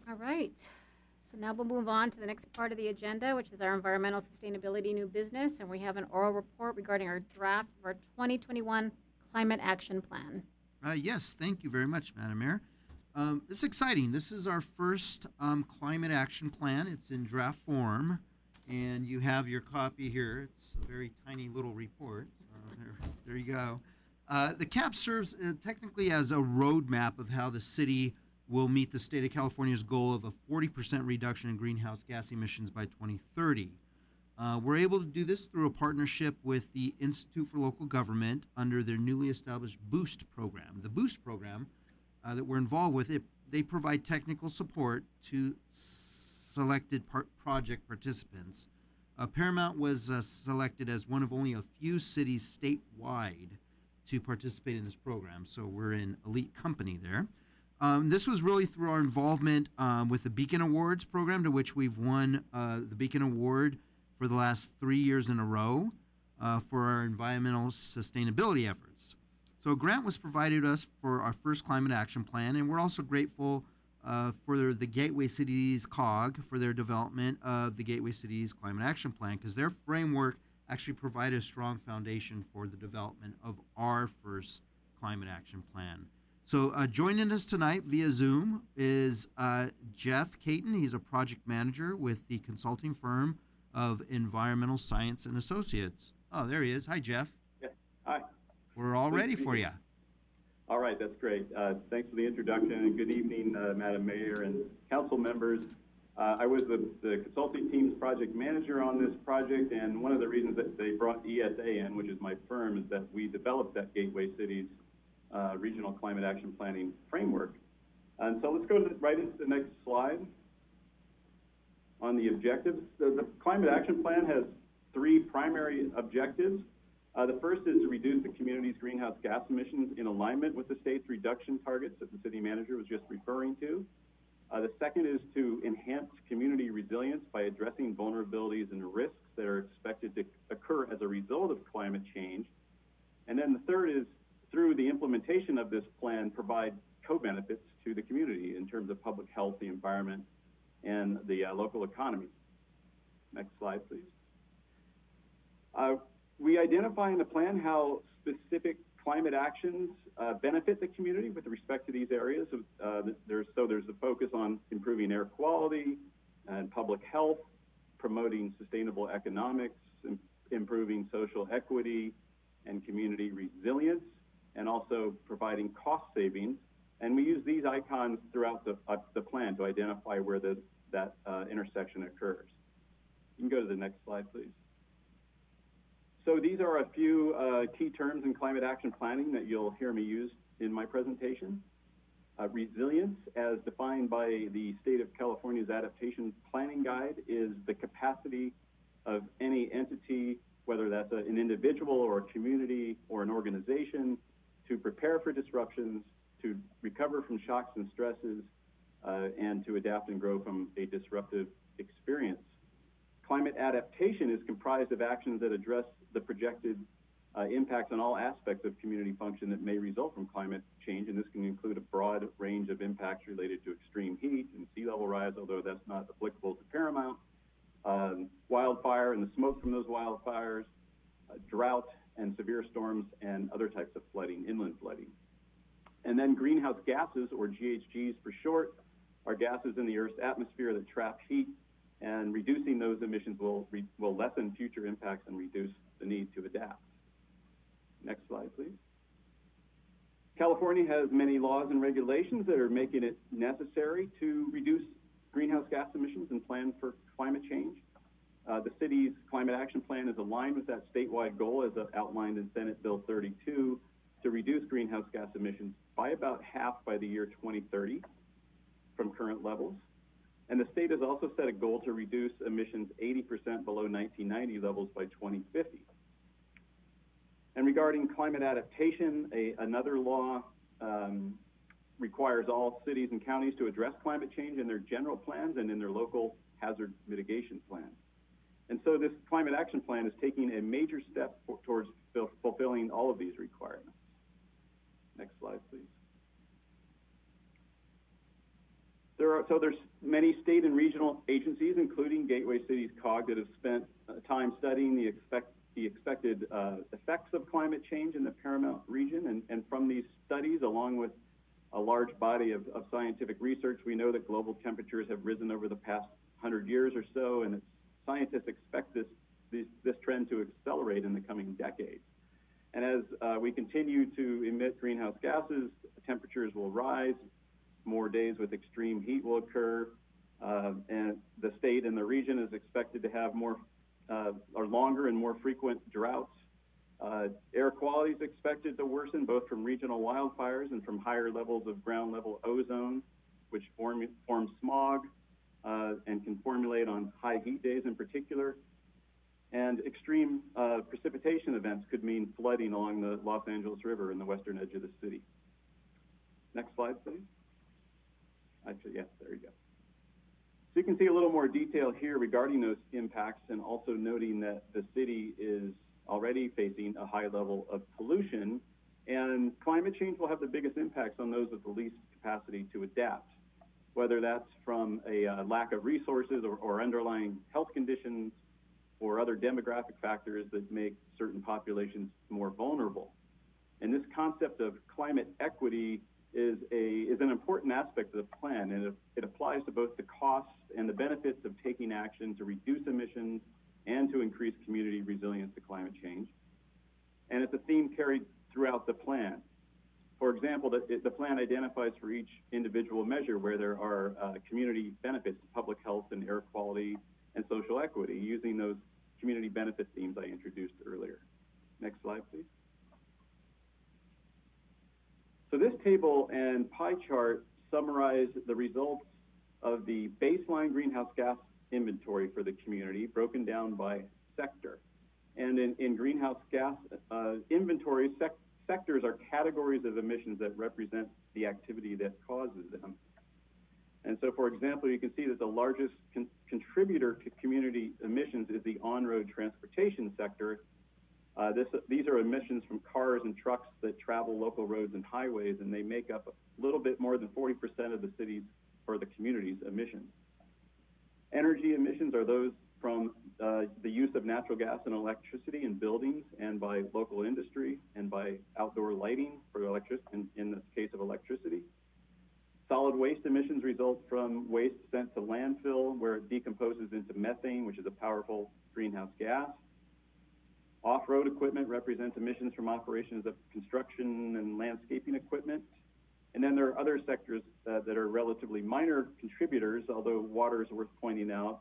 All right. So now we'll move on to the next part of the agenda, which is our environmental sustainability new business. And we have an oral report regarding our draft of our 2021 Climate Action Plan. Yes, thank you very much, Madam Mayor. It's exciting. This is our first climate action plan. It's in draft form, and you have your copy here. It's a very tiny little report. There you go. The CAP serves technically as a roadmap of how the city will meet the state of California's goal of a 40% reduction in greenhouse gas emissions by 2030. We're able to do this through a partnership with the Institute for Local Government under their newly established BOOST program. The BOOST program that we're involved with, they provide technical support to selected project participants. Paramount was selected as one of only a few cities statewide to participate in this program, so we're an elite company there. This was really through our involvement with the Beacon Awards program, to which we've won the Beacon Award for the last 3 years in a row for our environmental sustainability efforts. So a grant was provided us for our first climate action plan, and we're also grateful for the Gateway Cities COG for their development of the Gateway Cities Climate Action Plan, because their framework actually provided a strong foundation for the development of our first climate action plan. So joining us tonight via Zoom is Jeff Caton. He's a project manager with the consulting firm of Environmental Science and Associates. Oh, there he is. Hi, Jeff. Yeah. Hi. We're all ready for you. All right, that's great. Thanks for the introduction, and good evening, Madam Mayor and council members. I was the consulting team's project manager on this project, and one of the reasons that they brought ESA in, which is my firm, is that we developed that Gateway Cities Regional Climate Action Planning Framework. And so let's go right into the next slide. On the objectives, the Climate Action Plan has three primary objectives. The first is to reduce the community's greenhouse gas emissions in alignment with the state's reduction targets that the city manager was just referring to. The second is to enhance community resilience by addressing vulnerabilities and risks that are expected to occur as a result of climate change. And then the third is, through the implementation of this plan, provide co-benefits to the community in terms of public health, the environment, and the local economy. Next slide, please. We identify in the plan how specific climate actions benefit the community with respect to these areas. There's a focus on improving air quality and public health, promoting sustainable economics, improving social equity and community resilience, and also providing cost savings. And we use these icons throughout the plan to identify where that intersection occurs. You can go to the next slide, please. So these are a few key terms in climate action planning that you'll hear me use in my presentation. Resilience, as defined by the State of California's Adaptation Planning Guide, is the capacity of any entity, whether that's an individual or a community or an organization, to prepare for disruptions, to recover from shocks and stresses, and to adapt and grow from a disruptive experience. Climate adaptation is comprised of actions that address the projected impacts on all aspects of community function that may result from climate change, and this can include a broad range of impacts related to extreme heat and sea level rise, although that's not applicable to Paramount, wildfire and the smoke from those wildfires, drought and severe storms, and other types of flooding, inland flooding. And then greenhouse gases, or GHGs for short, are gases in the Earth's atmosphere that trap heat, and reducing those emissions will lessen future impacts and reduce the need to adapt. Next slide, please. California has many laws and regulations that are making it necessary to reduce greenhouse gas emissions and plan for climate change. The city's climate action plan is aligned with that statewide goal as outlined in Senate Bill 32 to reduce greenhouse gas emissions by about half by the year 2030 from current levels. And the state has also set a goal to reduce emissions 80% below 1990 levels by 2050. And regarding climate adaptation, another law requires all cities and counties to address climate change in their general plans and in their local hazard mitigation plans. And so this climate action plan is taking a major step towards fulfilling all of these requirements. Next slide, please. There's many state and regional agencies, including Gateway Cities COG, that have spent time studying the expected effects of climate change in the Paramount region. And from these studies, along with a large body of scientific research, we know that global temperatures have risen over the past 100 years or so, and scientists expect this trend to accelerate in the coming decades. And as we continue to emit greenhouse gases, temperatures will rise, more days with extreme heat will occur, and the state and the region is expected to have more or longer and more frequent droughts. Air quality is expected to worsen both from regional wildfires and from higher levels of ground level ozone, which form smog and can formulate on high heat days in particular. And extreme precipitation events could mean flooding along the Los Angeles River in the western edge of the city. Next slide, please. Actually, yes, there you go. So you can see a little more detail here regarding those impacts, and also noting that the city is already facing a high level of pollution, and climate change will have the biggest impacts on those with the least capacity to adapt, whether that's from a lack of resources or underlying health conditions or other demographic factors that make certain populations more vulnerable. And this concept of climate equity is an important aspect of the plan, and it applies to both the costs and the benefits of taking action to reduce emissions and to increase community resilience to climate change. And it's a theme carried throughout the plan. For example, the plan identifies for each individual measure where there are community benefits to public health and air quality and social equity, using those community benefit themes I introduced earlier. Next slide, please. So this table and pie chart summarize the results of the baseline greenhouse gas inventory for the community, broken down by sector. And in greenhouse gas inventory, sectors are categories of emissions that represent the activity that causes them. And so, for example, you can see that the largest contributor to community emissions is the on-road transportation sector. These are emissions from cars and trucks that travel local roads and highways, and they make up a little bit more than 40% of the city's or the community's emissions. Energy emissions are those from the use of natural gas and electricity in buildings and by local industry and by outdoor lighting for electricity, in the case of electricity. Solid waste emissions result from waste sent to landfill where it decomposes into methane, which is a powerful greenhouse gas. Off-road equipment represents emissions from operations of construction and landscaping equipment. And then there are other sectors that are relatively minor contributors, although water is worth pointing out,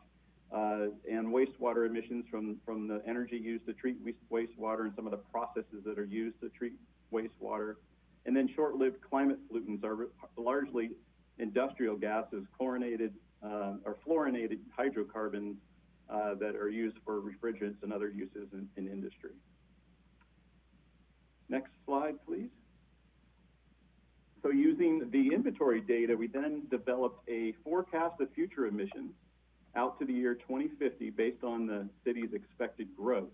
and wastewater emissions from the energy used to treat wastewater and some of the processes that are used to treat wastewater. And then short-lived climate pollutants are largely industrial gases, chlorinated or fluorinated hydrocarbons that are used for refrigerants and other uses in industry. Next slide, please. So using the inventory data, we then developed a forecast of future emissions out to the year 2050 based on the city's expected growth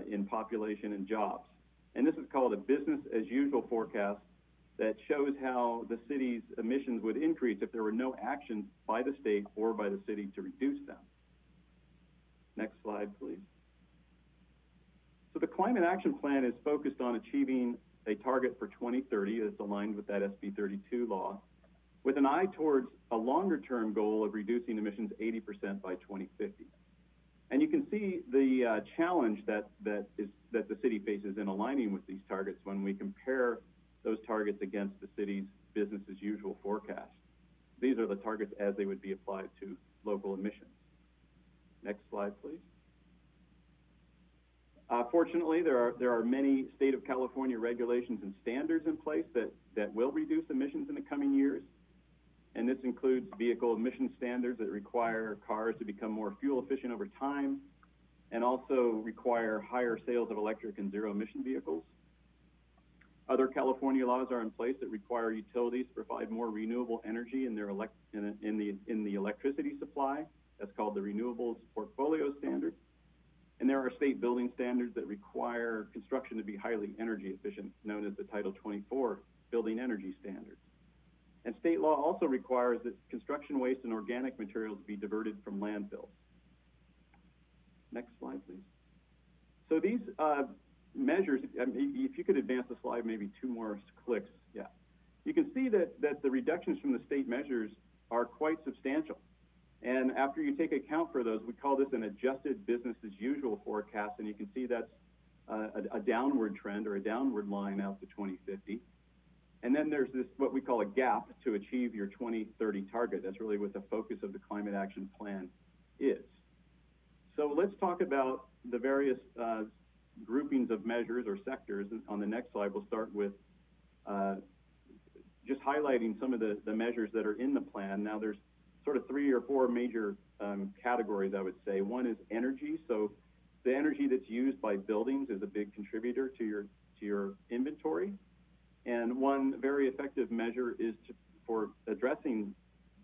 in population and jobs. And this is called a business as usual forecast that shows how the city's emissions would increase if there were no action by the state or by the city to reduce them. Next slide, please. So the Climate Action Plan is focused on achieving a target for 2030 that's aligned with that SB 32 law, with an eye towards a longer-term goal of reducing emissions 80% by 2050. And you can see the challenge that the city faces in aligning with these targets when we compare those targets against the city's business as usual forecast. These are the targets as they would be applied to local emissions. Next slide, please. Fortunately, there are many state of California regulations and standards in place that will reduce emissions in the coming years. And this includes vehicle emission standards that require cars to become more fuel efficient over time and also require higher sales of electric and zero emission vehicles. Other California laws are in place that require utilities to provide more renewable energy in their in the electricity supply. That's called the Renewables Portfolio Standard. And there are state building standards that require construction to be highly energy efficient, known as the Title 24 Building Energy Standards. And state law also requires that construction waste and organic materials be diverted from landfills. Next slide, please. So these measures, if you could advance the slide maybe 2 more clicks, yeah. You can see that the reductions from the state measures are quite substantial. And after you take account for those, we call this an adjusted business as usual forecast, and you can see that's a downward trend or a downward line out to 2050. And then there's this, what we call a gap to achieve your 2030 target. That's really what the focus of the Climate Action Plan is. So let's talk about the various groupings of measures or sectors. On the next slide, we'll start with just highlighting some of the measures that are in the plan. Now there's sort of 3 or 4 major categories, I would say. One is energy. So the energy that's used by buildings is a big contributor to your inventory. And one very effective measure is for addressing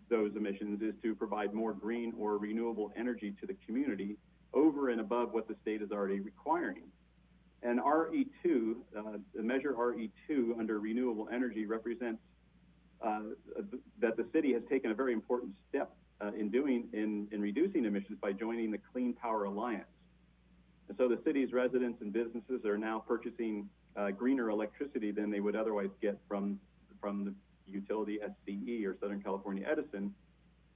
those emissions is to provide more green or renewable energy to the community over and above what the state is already requiring. And RE2, the measure RE2 under renewable energy represents that the city has taken a very important step in reducing emissions by joining the Clean Power Alliance. And so the city's residents and businesses are now purchasing greener electricity than they would otherwise get from the utility SCE or Southern California Edison,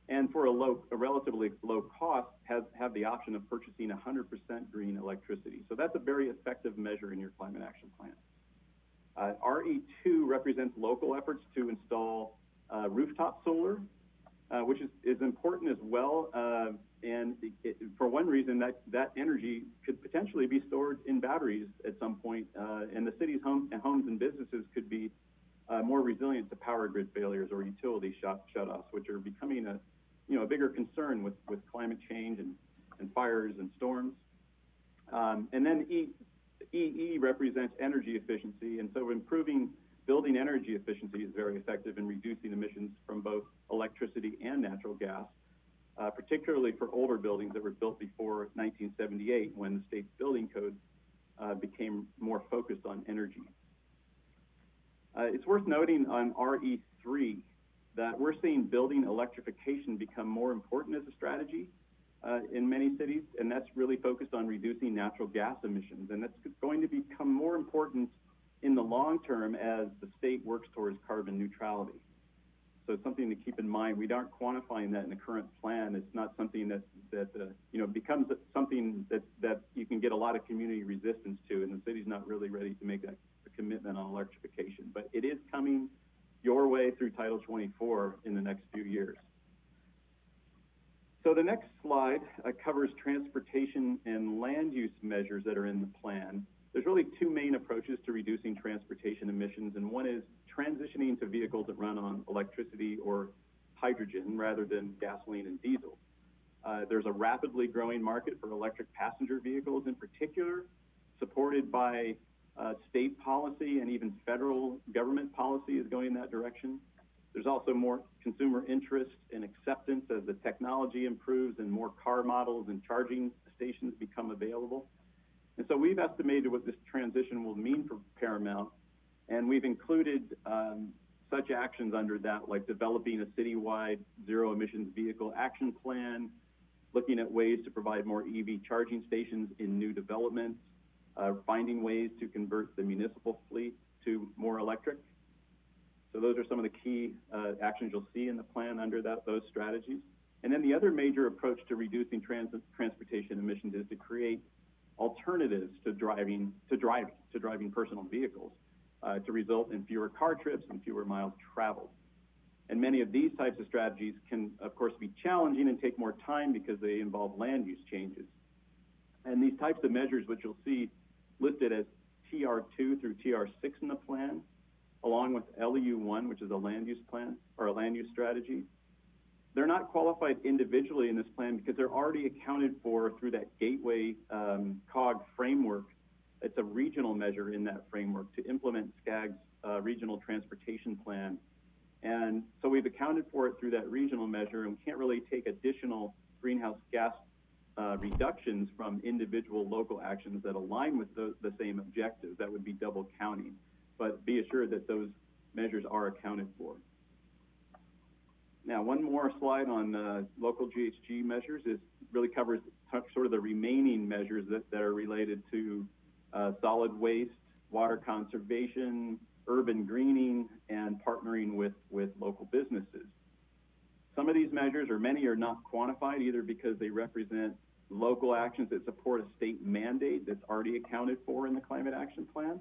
and for a relatively low cost have the option of purchasing 100% green electricity. So that's a very effective measure in your Climate Action Plan. RE2 represents local efforts to install rooftop solar, which is important as well. And for one reason, that energy could potentially be stored in batteries at some point, and the city's homes and businesses could be more resilient to power grid failures or utility shutoffs, which are becoming a bigger concern with climate change and fires and storms. And then EE represents energy efficiency, and so improving building energy efficiency is very effective in reducing emissions from both electricity and natural gas, particularly for older buildings that were built before 1978, when the state's building code became more focused on energy. It's worth noting on RE3 that we're seeing building electrification become more important as a strategy in many cities, and that's really focused on reducing natural gas emissions. And that's going to become more important in the long term as the state works towards carbon neutrality. So it's something to keep in mind. We aren't quantifying that in the current plan. It's not something that becomes something that you can get a lot of community resistance to, and the city's not really ready to make a commitment on electrification. But it is coming your way through Title 24 in the next few years. So the next slide covers transportation and land use measures that are in the plan. There's really two main approaches to reducing transportation emissions, and one is transitioning to vehicles that run on electricity or hydrogen rather than gasoline and diesel. There's a rapidly growing market for electric passenger vehicles in particular, supported by state policy, and even federal government policy is going in that direction. There's also more consumer interest and acceptance as the technology improves and more car models and charging stations become available. And so we've estimated what this transition will mean for Paramount, and we've included such actions under that, like developing a citywide zero emissions vehicle action plan, looking at ways to provide more EV charging stations in new developments, finding ways to convert the municipal fleet to more electric. So those are some of the key actions you'll see in the plan under those strategies. And then the other major approach to reducing transportation emissions is to create alternatives to driving personal vehicles to result in fewer car trips and fewer miles traveled. And many of these types of strategies can, of course, be challenging and take more time because they involve land use changes. And these types of measures, which you'll see listed as TR2 through TR6 in the plan, along with LU1, which is a land use plan or a land use strategy, they're not qualified individually in this plan because they're already accounted for through that gateway COG framework. It's a regional measure in that framework to implement SCAG's regional transportation plan. And so we've accounted for it through that regional measure, and we can't really take additional greenhouse gas reductions from individual local actions that align with the same objectives. That would be double counting. But be assured that those measures are accounted for. Now, one more slide on local GHG measures. It really covers sort of the remaining measures that are related to solid waste, water conservation, urban greening, and partnering with local businesses. Some of these measures, or many, are not quantified either because they represent local actions that support a state mandate that's already accounted for in the Climate Action Plan.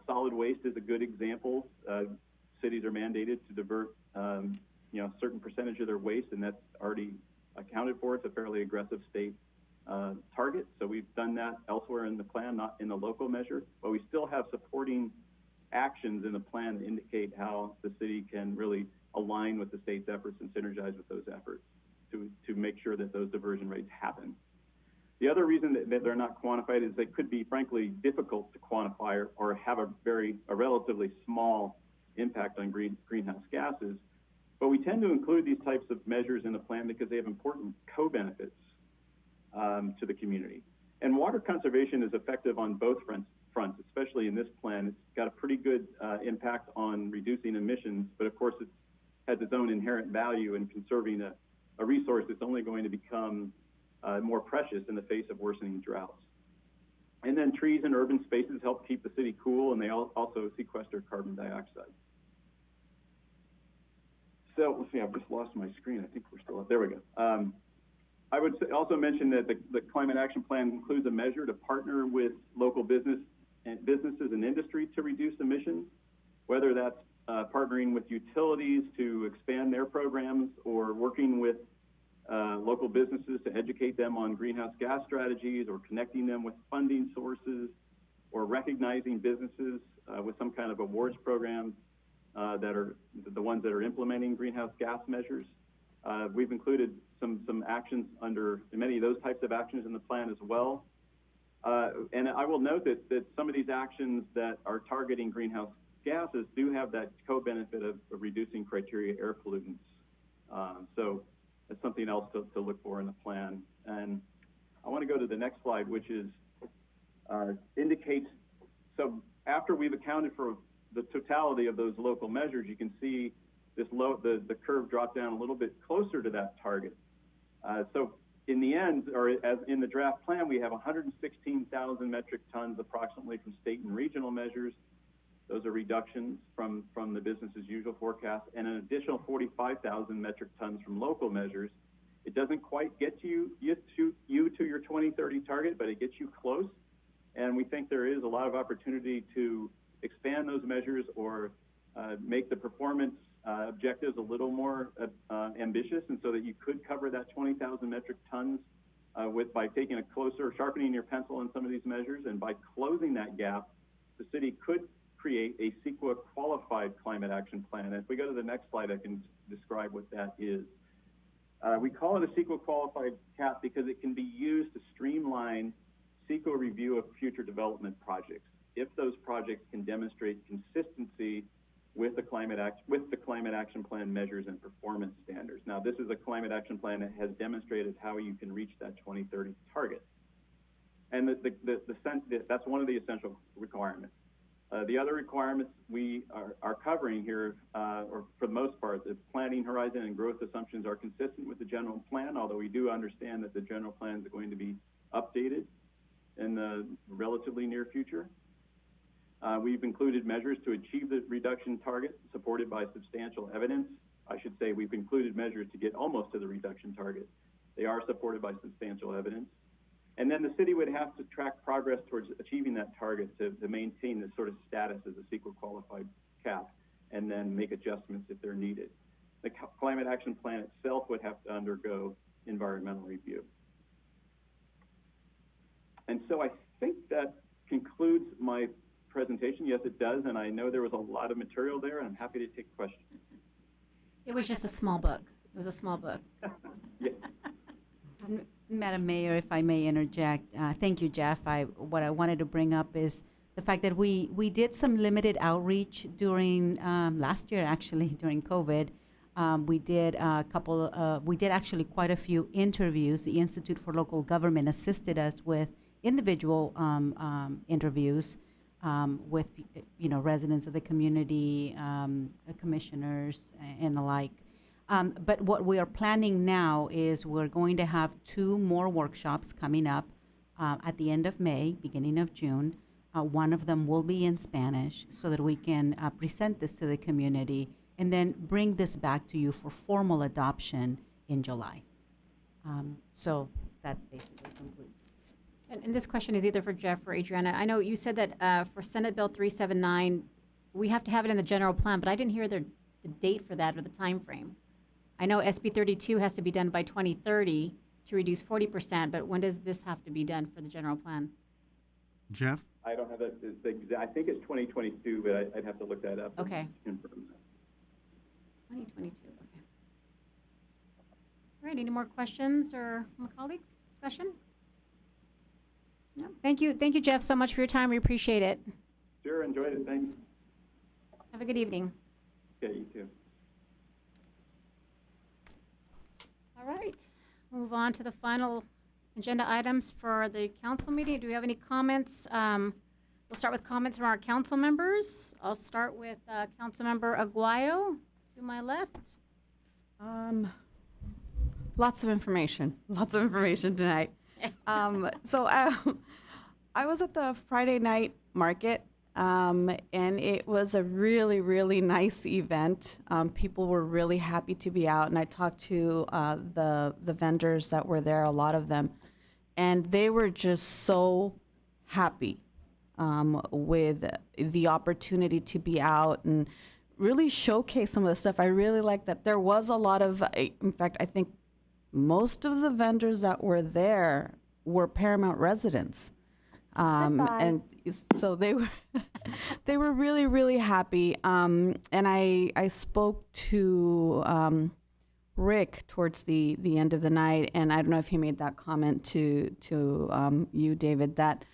Solid waste is a good example. Cities are mandated to divert a certain percentage of their waste, and that's already accounted for. It's a fairly aggressive state target. So we've done that elsewhere in the plan, not in the local measure, but we still have supporting actions in the plan to indicate how the city can really align with the state's efforts and synergize with those efforts to make sure that those diversion rates happen. The other reason that they're not quantified is they could be, frankly, difficult to quantify or have a relatively small impact on greenhouse gases. But we tend to include these types of measures in the plan because they have important co-benefits to the community. And water conservation is effective on both fronts, especially in this plan. It's got a pretty good impact on reducing emissions, but of course it has its own inherent value in conserving a resource that's only going to become more precious in the face of worsening droughts. And then trees and urban spaces help keep the city cool, and they also sequester carbon dioxide. So let's see, I've just lost my screen. I think we're still up. There we go. I would also mention that the Climate Action Plan includes a measure to partner with local businesses and industry to reduce emissions, whether that's partnering with utilities to expand their programs or working with local businesses to educate them on greenhouse gas strategies, or connecting them with funding sources, or recognizing businesses with some kind of awards programs that are the ones that are implementing greenhouse gas measures. We've included some actions under many of those types of actions in the plan as well. And I will note that some of these actions that are targeting greenhouse gases do have that co-benefit of reducing criteria air pollutants. So that's something else to look for in the plan. And I want to go to the next slide, which is indicates, so after we've accounted for the totality of those local measures, you can see this the curve drop down a little bit closer to that target. So in the end, or as in the draft plan, we have 116,000 metric tons approximately from state and regional measures. Those are reductions from the business as usual forecast, and an additional 45,000 metric tons from local measures. It doesn't quite get you to your 2030 target, but it gets you close. And we think there is a lot of opportunity to expand those measures or make the performance objectives a little more ambitious, and so that you could cover that 20,000 metric tons by taking a closer, sharpening your pencil on some of these measures, and by closing that gap, the city could create a CEQA qualified climate action plan. And if we go to the next slide, I can describe what that is. We call it a CEQA qualified CAP because it can be used to streamline CEQA review of future development projects if those projects can demonstrate consistency with the climate action plan measures and performance standards. Now, this is a climate action plan that has demonstrated how you can reach that 2030 target. And that's one of the essential requirements. The other requirements we are covering here, or for the most part, the planning horizon and growth assumptions are consistent with the general plan, although we do understand that the general plans are going to be updated in the relatively near future. We've included measures to achieve the reduction target supported by substantial evidence. I should say we've included measures to get almost to the reduction target. They are supported by substantial evidence. And then the city would have to track progress towards achieving that target to maintain this sort of status as a CEQA qualified CAP, and then make adjustments if they're needed. The climate action plan itself would have to undergo environmental review. And so I think that concludes my presentation. Yes, it does, and I know there was a lot of material there, and I'm happy to take questions. It was just a small book. It was a small book. Yeah. Madam Mayor, if I may interject, thank you, Jeff. What I wanted to bring up is the fact that we did some limited outreach during last year, actually, during COVID. We did actually quite a few interviews. The Institute for Local Government assisted us with individual interviews with residents of the community, commissioners, and the like. But what we are planning now is we're going to have 2 more workshops coming up at the end of May, beginning of June. One of them will be in Spanish so that we can present this to the community and then bring this back to you for formal adoption in July. So that basically concludes. And this question is either for Jeff or Adriana. I know you said that for Senate Bill 379, we have to have it in the general plan, but I didn't hear the date for that or the time frame. I know SB 32 has to be done by 2030 to reduce 40%, but when does this have to be done for the general plan? Jeff? I don't have that. I think it's 2022, but I'd have to look that up. Okay. And confirm that. 2022, okay. All right, any more questions or from colleagues? Discussion? No. Thank you, Jeff, so much for your time. We appreciate it. Sure, enjoyed it. Thanks. Have a good evening. Okay, you too. All right, move on to the final agenda items for the council meeting. Do we have any comments? We'll start with comments from our council members. I'll start with Councilmember Aguayo to my left. Lots of information tonight. So I was at the Friday night market, and it was a really, really nice event. People were really happy to be out, and I talked to the vendors that were there, a lot of them, and they were just so happy with the opportunity to be out and really showcase some of the stuff. I really like that there was a lot of, in fact, I think most of the vendors that were there were Paramount residents. And so they were they were really, really happy. And I spoke to Rick towards the end of the night, and I don't know if he made that comment to you, David, that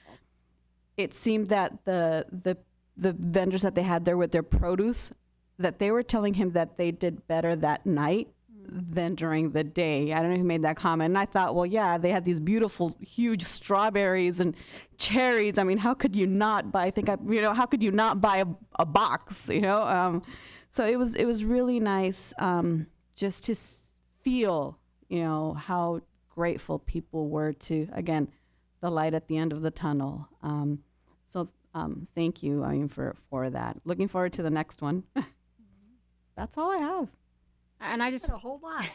it seemed that the vendors that they had there with their produce, that they were telling him that they did better that night than during the day. I don't know who made that comment. And I thought, well, yeah, they had these beautiful, huge strawberries and cherries. I mean, how could you not buy? How could you not buy a box? So it was really nice just to feel, how grateful people were to, again, the light at the end of the tunnel. Thank you, for that. Looking forward to the next one. That's all I have. And I just a whole lot.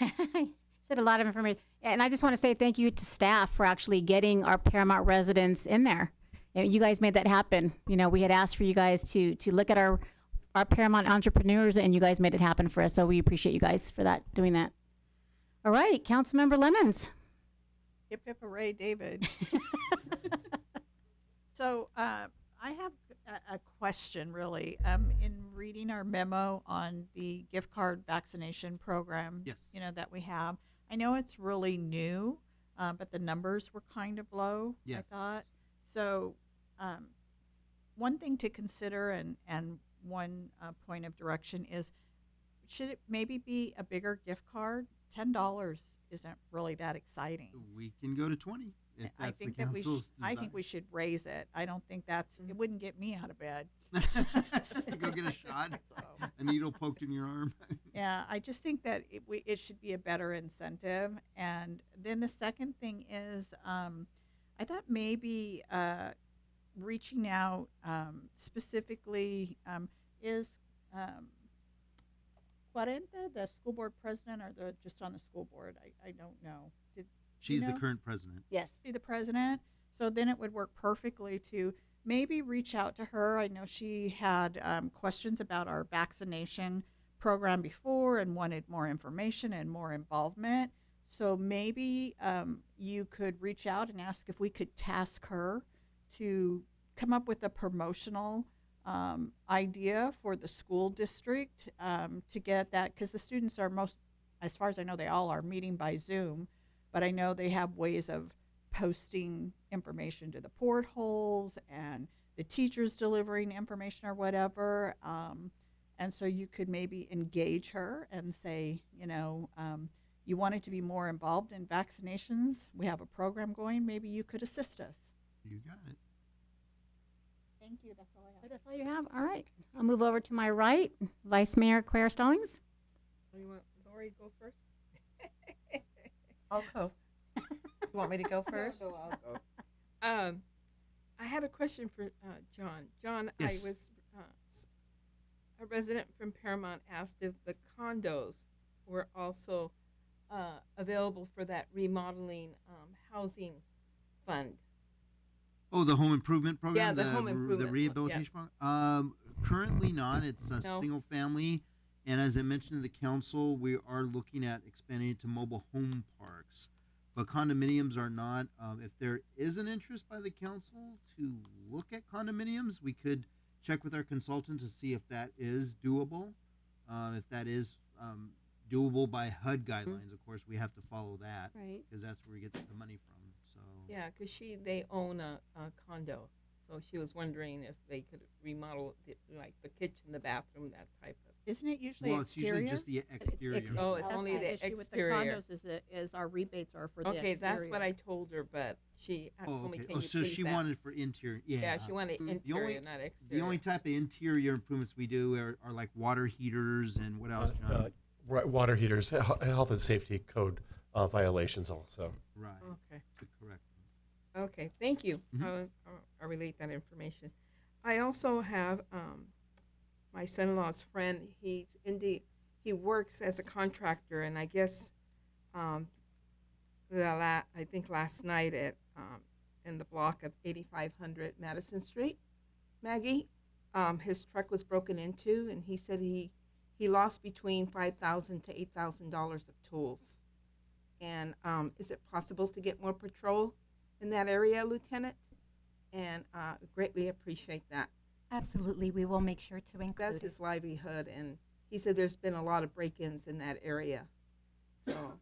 said a lot of information. And I just want to say thank you to staff for actually getting our Paramount residents in there. You guys made that happen. We had asked for you guys to look at our Paramount entrepreneurs, and you guys made it happen for us. So we appreciate you guys for doing that. All right, Councilmember Lemons. Hip hip hooray, David. So I have a question, really. In reading our memo on the gift card vaccination program, Yes. That we have, I know it's really new, but the numbers were kind of low, Yes. I thought. So one thing to consider and one point of direction is, should it maybe be a bigger gift card? $10 isn't really that exciting. We can go to 20 if I that's think the that council's I think we should raise it. I don't think it wouldn't get me out of bed. to go get a shot, So, a needle poked in your arm. yeah, I just think that it should be a better incentive. And then the second thing is, I thought maybe reaching out specifically is Cuarenta the school board president, or the just on the school board? I don't know. She's the know? current president. Yes. Be the president. So then it would work perfectly to maybe reach out to her. I know she had questions about our vaccination program before and wanted more information and more involvement. So maybe you could reach out and ask if we could task her to come up with a promotional idea for the school district to get that, because the students are as far as I know, they all are meeting by Zoom, but I know they have ways of posting information to the portholes and the teachers delivering information or whatever. And so you could maybe engage her and say, you wanted to be more involved in vaccinations. We have a program going. Maybe you could assist us. You got it. Thank you. That's all I have. That's all you have? All right. I'll move over to my right, Vice Mayor Claire Stallings. You want Lori go first? I'll go. You want me to go first? I'll go. I had a question for John. John, Yes. I was a resident from Paramount asked if the condos were also available for that remodeling housing fund. Oh, the home improvement program? Yeah, the home improvement The one, rehabilitation program? Currently not. It's a No. single family. And as I mentioned to the council, we are looking at expanding it to mobile home parks. But condominiums are not. If there is an interest by the council to look at condominiums, we could check with our consultant to see if that is doable. If that is doable by HUD guidelines, of course, we have to follow that. Right. Because that's where we get the money from. So Yeah, because they own a condo, so she was wondering if they could remodel like the kitchen, the bathroom, that type of. Isn't it usually well, it's exterior? usually just the exterior. Oh, it's That's only the issue exterior. with the condos is our rebates are for the Okay, exterior. that's what I told her, but she told me, okay. can Oh, you so please she ask?" wanted for interior. Yeah. Yeah, she wanted The interior, not exterior. The only type of interior improvements we do are like water heaters and what else, John? Right, water heaters, health and safety code violations also. Right. Okay. Correct. Okay, thank you. Mhm. I'll relate that information. I also have my son-in-law's friend. He works as a contractor, and I guess I think last night at in the block of 8500 Madison Street, Maggie, his truck was broken into, and he said he lost between $5,000 to $8,000 of tools. And is it possible to get more patrol in that area, Lieutenant? And greatly appreciate that. Absolutely, we will make sure to include That's his livelihood, and he said there's been a lot of break-ins in that area. So,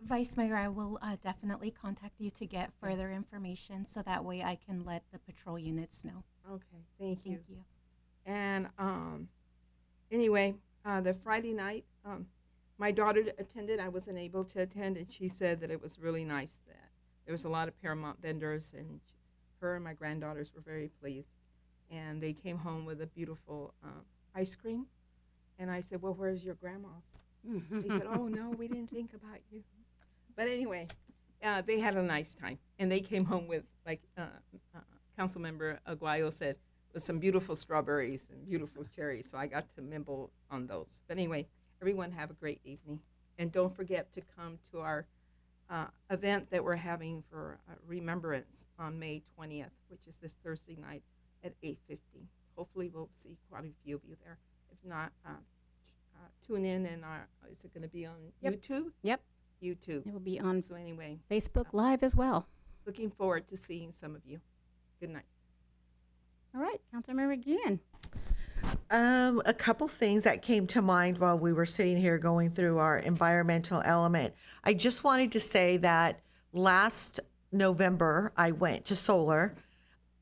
Vice Mayor, I will definitely contact you to get further information so that way I can let the patrol units know. okay, thank you. Thank you. And anyway, the Friday night, my daughter attended. I wasn't able to attend, and she said that it was really nice. That there was a lot of Paramount vendors, and her and my granddaughters were very pleased. And they came home with a beautiful ice cream. And I said, "Well, where's your grandma's?" They said, "Oh no, we didn't think about you." But anyway, they had a nice time, and they came home with, like Councilmember Aguayo said, with some beautiful strawberries and beautiful cherries. So I got to nibble on those. But anyway, everyone have a great evening, and don't forget to come to our event that we're having for Remembrance on May 20th, which is this Thursday night at 8:50. Hopefully, we'll see quite a few of you there. If not, tune in, and is it going to be on YouTube? Yep. YouTube. It will be on So anyway, Facebook Live as well. looking forward to seeing some of you. Good night. All right, Councilmember McGeehan. A couple things that came to mind while we were sitting here going through our environmental element. I just wanted to say that last November I went to solar.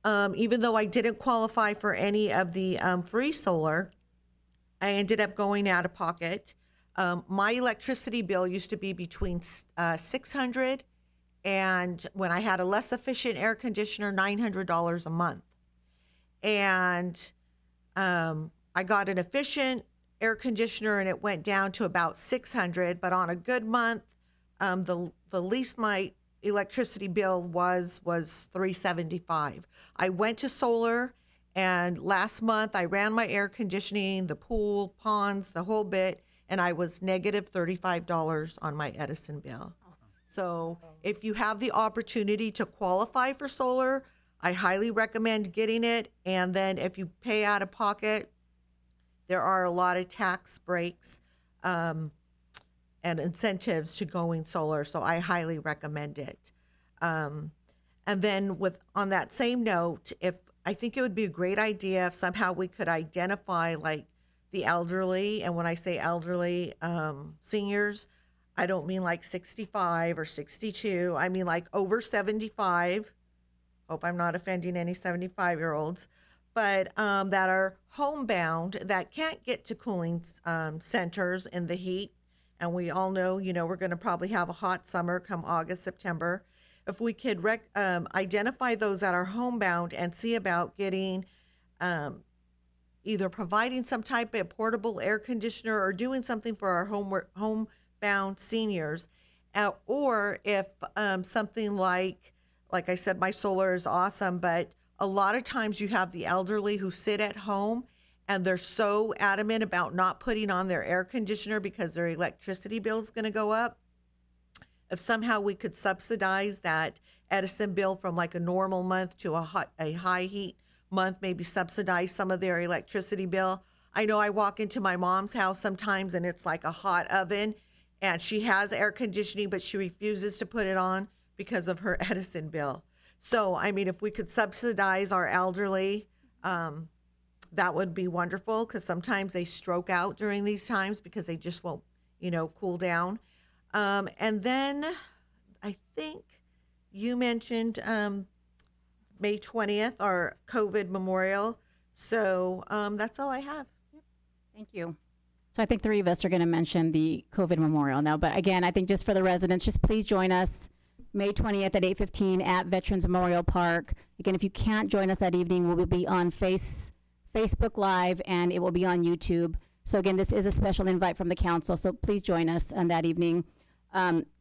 Even though I didn't qualify for any of the free solar, I ended up going out of pocket. My electricity bill used to be between $600 and, when I had a less efficient air conditioner, $900 a month. And I got an efficient air conditioner, and it went down to about $600. But on a good month, the least my electricity bill was $375. I went to solar, and last month I ran my air conditioning, the pool, ponds, the whole bit, and I was negative $35 on my Edison bill. So if you have the opportunity to qualify for solar, I highly recommend getting it. And then if you pay out of pocket, there are a lot of tax breaks and incentives to going solar. So I highly recommend it. And then on that same note, I think it would be a great idea if somehow we could identify like the elderly. And when I say elderly, seniors, I don't mean like 65 or 62. I mean like over 75. Hope I'm not offending any 75-year-olds, but that are homebound, that can't get to cooling centers in the heat. And we all know, we're going to probably have a hot summer come August, September. If we could identify those that are homebound and see about getting either providing some type of portable air conditioner or doing something for our homebound seniors, or if something like I said, my solar is awesome, but a lot of times you have the elderly who sit at home and they're so adamant about not putting on their air conditioner because their electricity bill is going to go up. If somehow we could subsidize that Edison bill from like a normal month to a high heat month, maybe subsidize some of their electricity bill. I know I walk into my mom's house sometimes and it's like a hot oven, and she has air conditioning, but she refuses to put it on because of her Edison bill. So, I mean, if we could subsidize our elderly, that would be wonderful, because sometimes they stroke out during these times because they just won't, cool down. And then I think you mentioned May 20th, our COVID memorial. So that's all I have. Thank you. So I think three of us are going to mention the COVID memorial now. But again, I think just for the residents, just please join us May 20th at 8:15 at Veterans Memorial Park. Again, if you can't join us that evening, we will be on Facebook Live, and it will be on YouTube. So again, this is a special invite from the council, so please join us on that evening.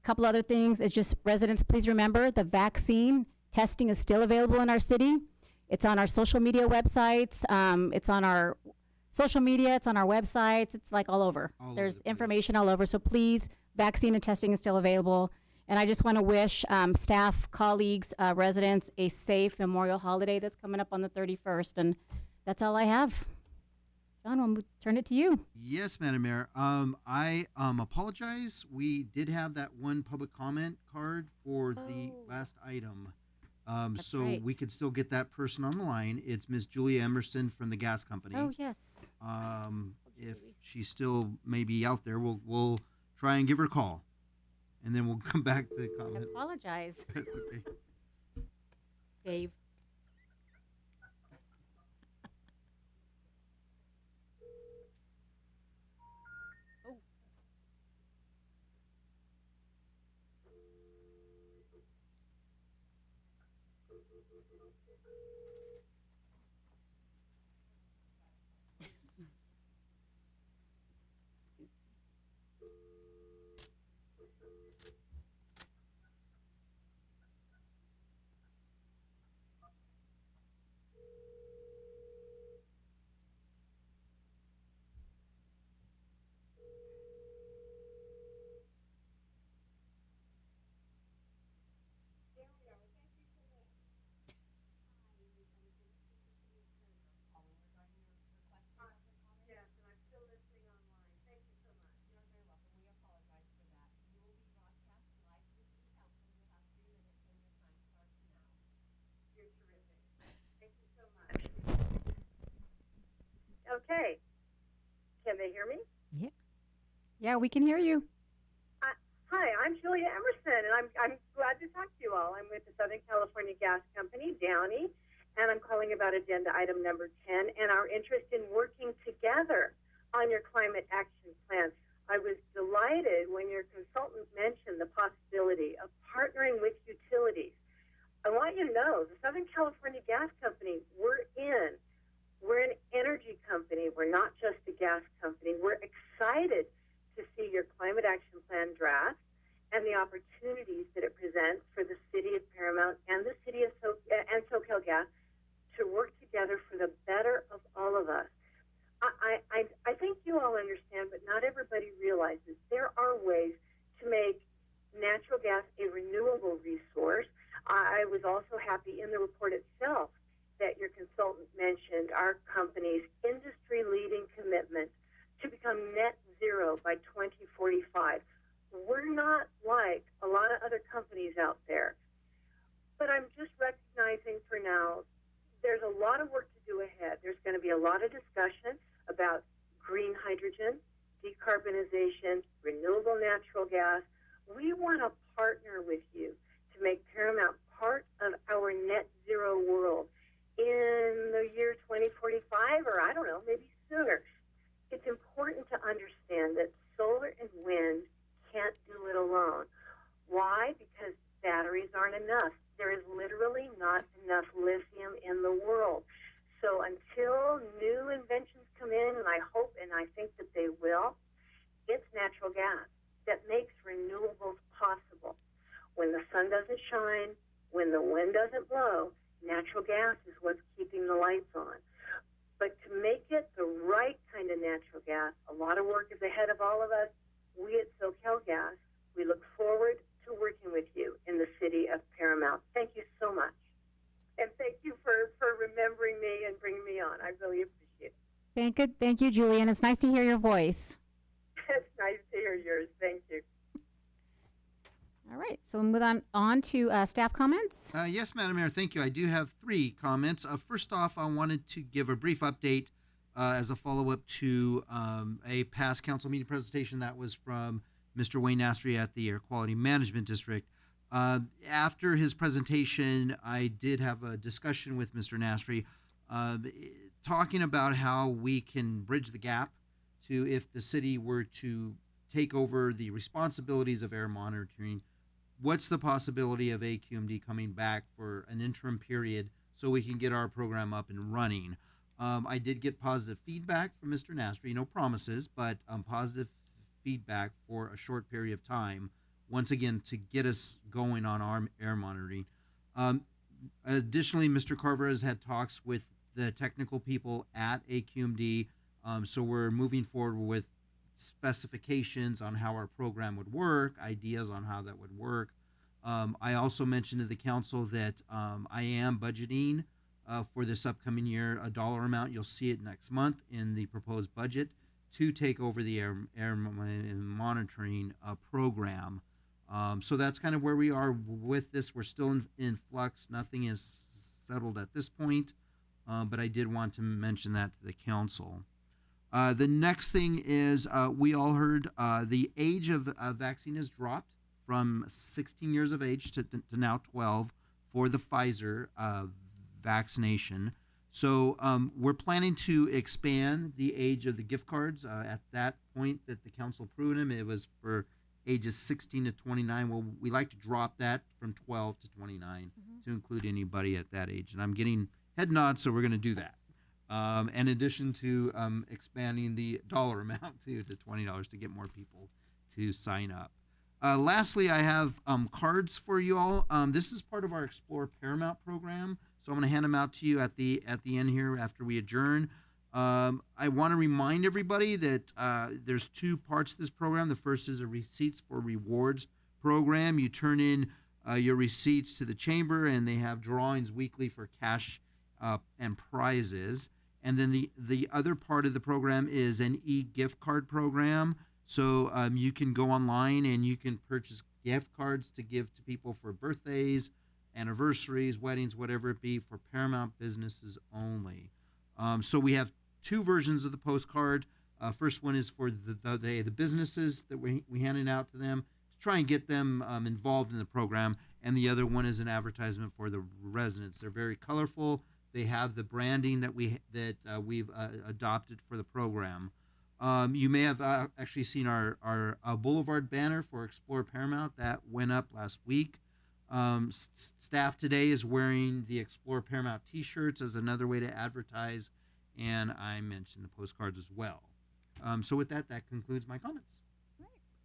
Couple other things is just, residents, please remember the vaccine testing is still available in our city. It's on our social media websites. It's on our social media. It's on our websites. It's like all over. There's information all over. So please, vaccine and testing is still available. And I just want to wish staff, colleagues, residents a safe Memorial holiday that's coming up on the 31st. And that's all I have. John, we'll turn it to you. Yes, Madam Mayor. I apologize. We did have that one public comment card for the last item. So right. we could still get that person on the line. It's Miss Julia Emerson from the gas company. Oh, yes. If she's still maybe out there, we'll try and give her a call. and then we'll come back to I comments. apologize. That's okay. Dave. Oh. Okay. Can they hear me? Yeah. Yeah, we can hear you. Hi, I'm Julia Emerson, and I'm glad to talk to you all. I'm with the Southern California Gas Company, Downey, and I'm calling about agenda item number 10 and our interest in working together on your climate action plan. I was delighted when your consultant mentioned the possibility of partnering with utilities. I want you to know the Southern California Gas Company, we're an energy company. We're not just a gas company. We're excited to see your climate action plan draft and the opportunities that it presents for the city of Paramount and the city of and SoCal Gas to work together for the better of all of us. I think you all understand, but not everybody realizes there are ways to make natural gas a renewable resource. I was also happy in the report itself that your consultant mentioned our company's industry-leading commitment to become net zero by 2045. We're not like a lot of other companies out there, but I'm just recognizing for now there's a lot of work to do ahead. There's going to be a lot of discussion about green hydrogen, decarbonization, renewable natural gas. We want to partner with you to make Paramount part of our net zero world in the year 2045, or I don't know, maybe sooner. It's important to understand that solar and wind can't do it alone. Why? Because batteries aren't enough. There is literally not enough lithium in the world. So until new inventions come in, and I hope and I think that they will, it's natural gas that makes renewables possible. When the sun doesn't shine, when the wind doesn't blow, natural gas is what's keeping the lights on. But to make it the right kind of natural gas, a lot of work is ahead of all of us. We at SoCal Gas, we look forward to working with you in the city of Paramount. Thank you so much. And thank you for remembering me and bringing me on. I really appreciate it. Thank you, Julian. It's nice to hear your voice. It's nice to hear yours. Thank you. All right, so we'll move on to staff comments. Yes, Madam Mayor, thank you. I do have 3 comments. First off, I wanted to give a brief update as a follow-up to a past council meeting presentation that was from Mr. Wayne Nastry at the Air Quality Management District. After his presentation, I did have a discussion with Mr. Nastry talking about how we can bridge the gap to if the city were to take over the responsibilities of air monitoring. What's the possibility of AQMD coming back for an interim period so we can get our program up and running? I did get positive feedback from Mr. Nastry, no promises, but positive feedback for a short period of time, once again, to get us going on our air monitoring. Additionally, Mr. Carver has had talks with the technical people at AQMD, so we're moving forward with specifications on how our program would work, ideas on how that would work. I also mentioned to the council that I am budgeting for this upcoming year a dollar amount. You'll see it next month in the proposed budget to take over the air monitoring program. So that's kind of where we are with this. We're still in flux. Nothing is settled at this point, but I did want to mention that to the council. The next thing is we all heard the age of vaccine has dropped from 16 years of age to now 12 for the Pfizer vaccination. So we're planning to expand the age of the gift cards. At that point that the council approved them, it was for ages 16 to 29. Well, we like to drop that from 12 to 29 to include anybody at that age. And I'm getting head nods, so we're going to do that. In addition to expanding the dollar amount to $20 to get more people to sign up. Lastly, I have cards for you all. This is part of our Explore Paramount program, so I'm going to hand them out to you at the end here after we adjourn. I want to remind everybody that there's two parts to this program. The first is a Receipts for Rewards program. You turn in your receipts to the chamber, and they have drawings weekly for cash and prizes. And then the other part of the program is an e-gift card program. So you can go online and you can purchase gift cards to give to people for birthdays, anniversaries, weddings, whatever it be, for Paramount businesses only. So we have two versions of the postcard. First one is for the businesses that we handed out to them to try and get them involved in the program. And the other one is an advertisement for the residents. They're very colorful. They have the branding that we've adopted for the program. You may have actually seen our Boulevard banner for Explore Paramount that went up last week. Staff today is wearing the Explore Paramount t-shirts as another way to advertise, and I mentioned the postcards as well. So with that concludes my comments.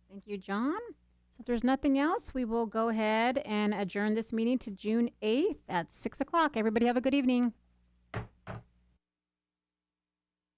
Thank you, John. So if there's nothing else, we will go ahead and adjourn this meeting to June 8th at 6 o'clock. Everybody have a good evening.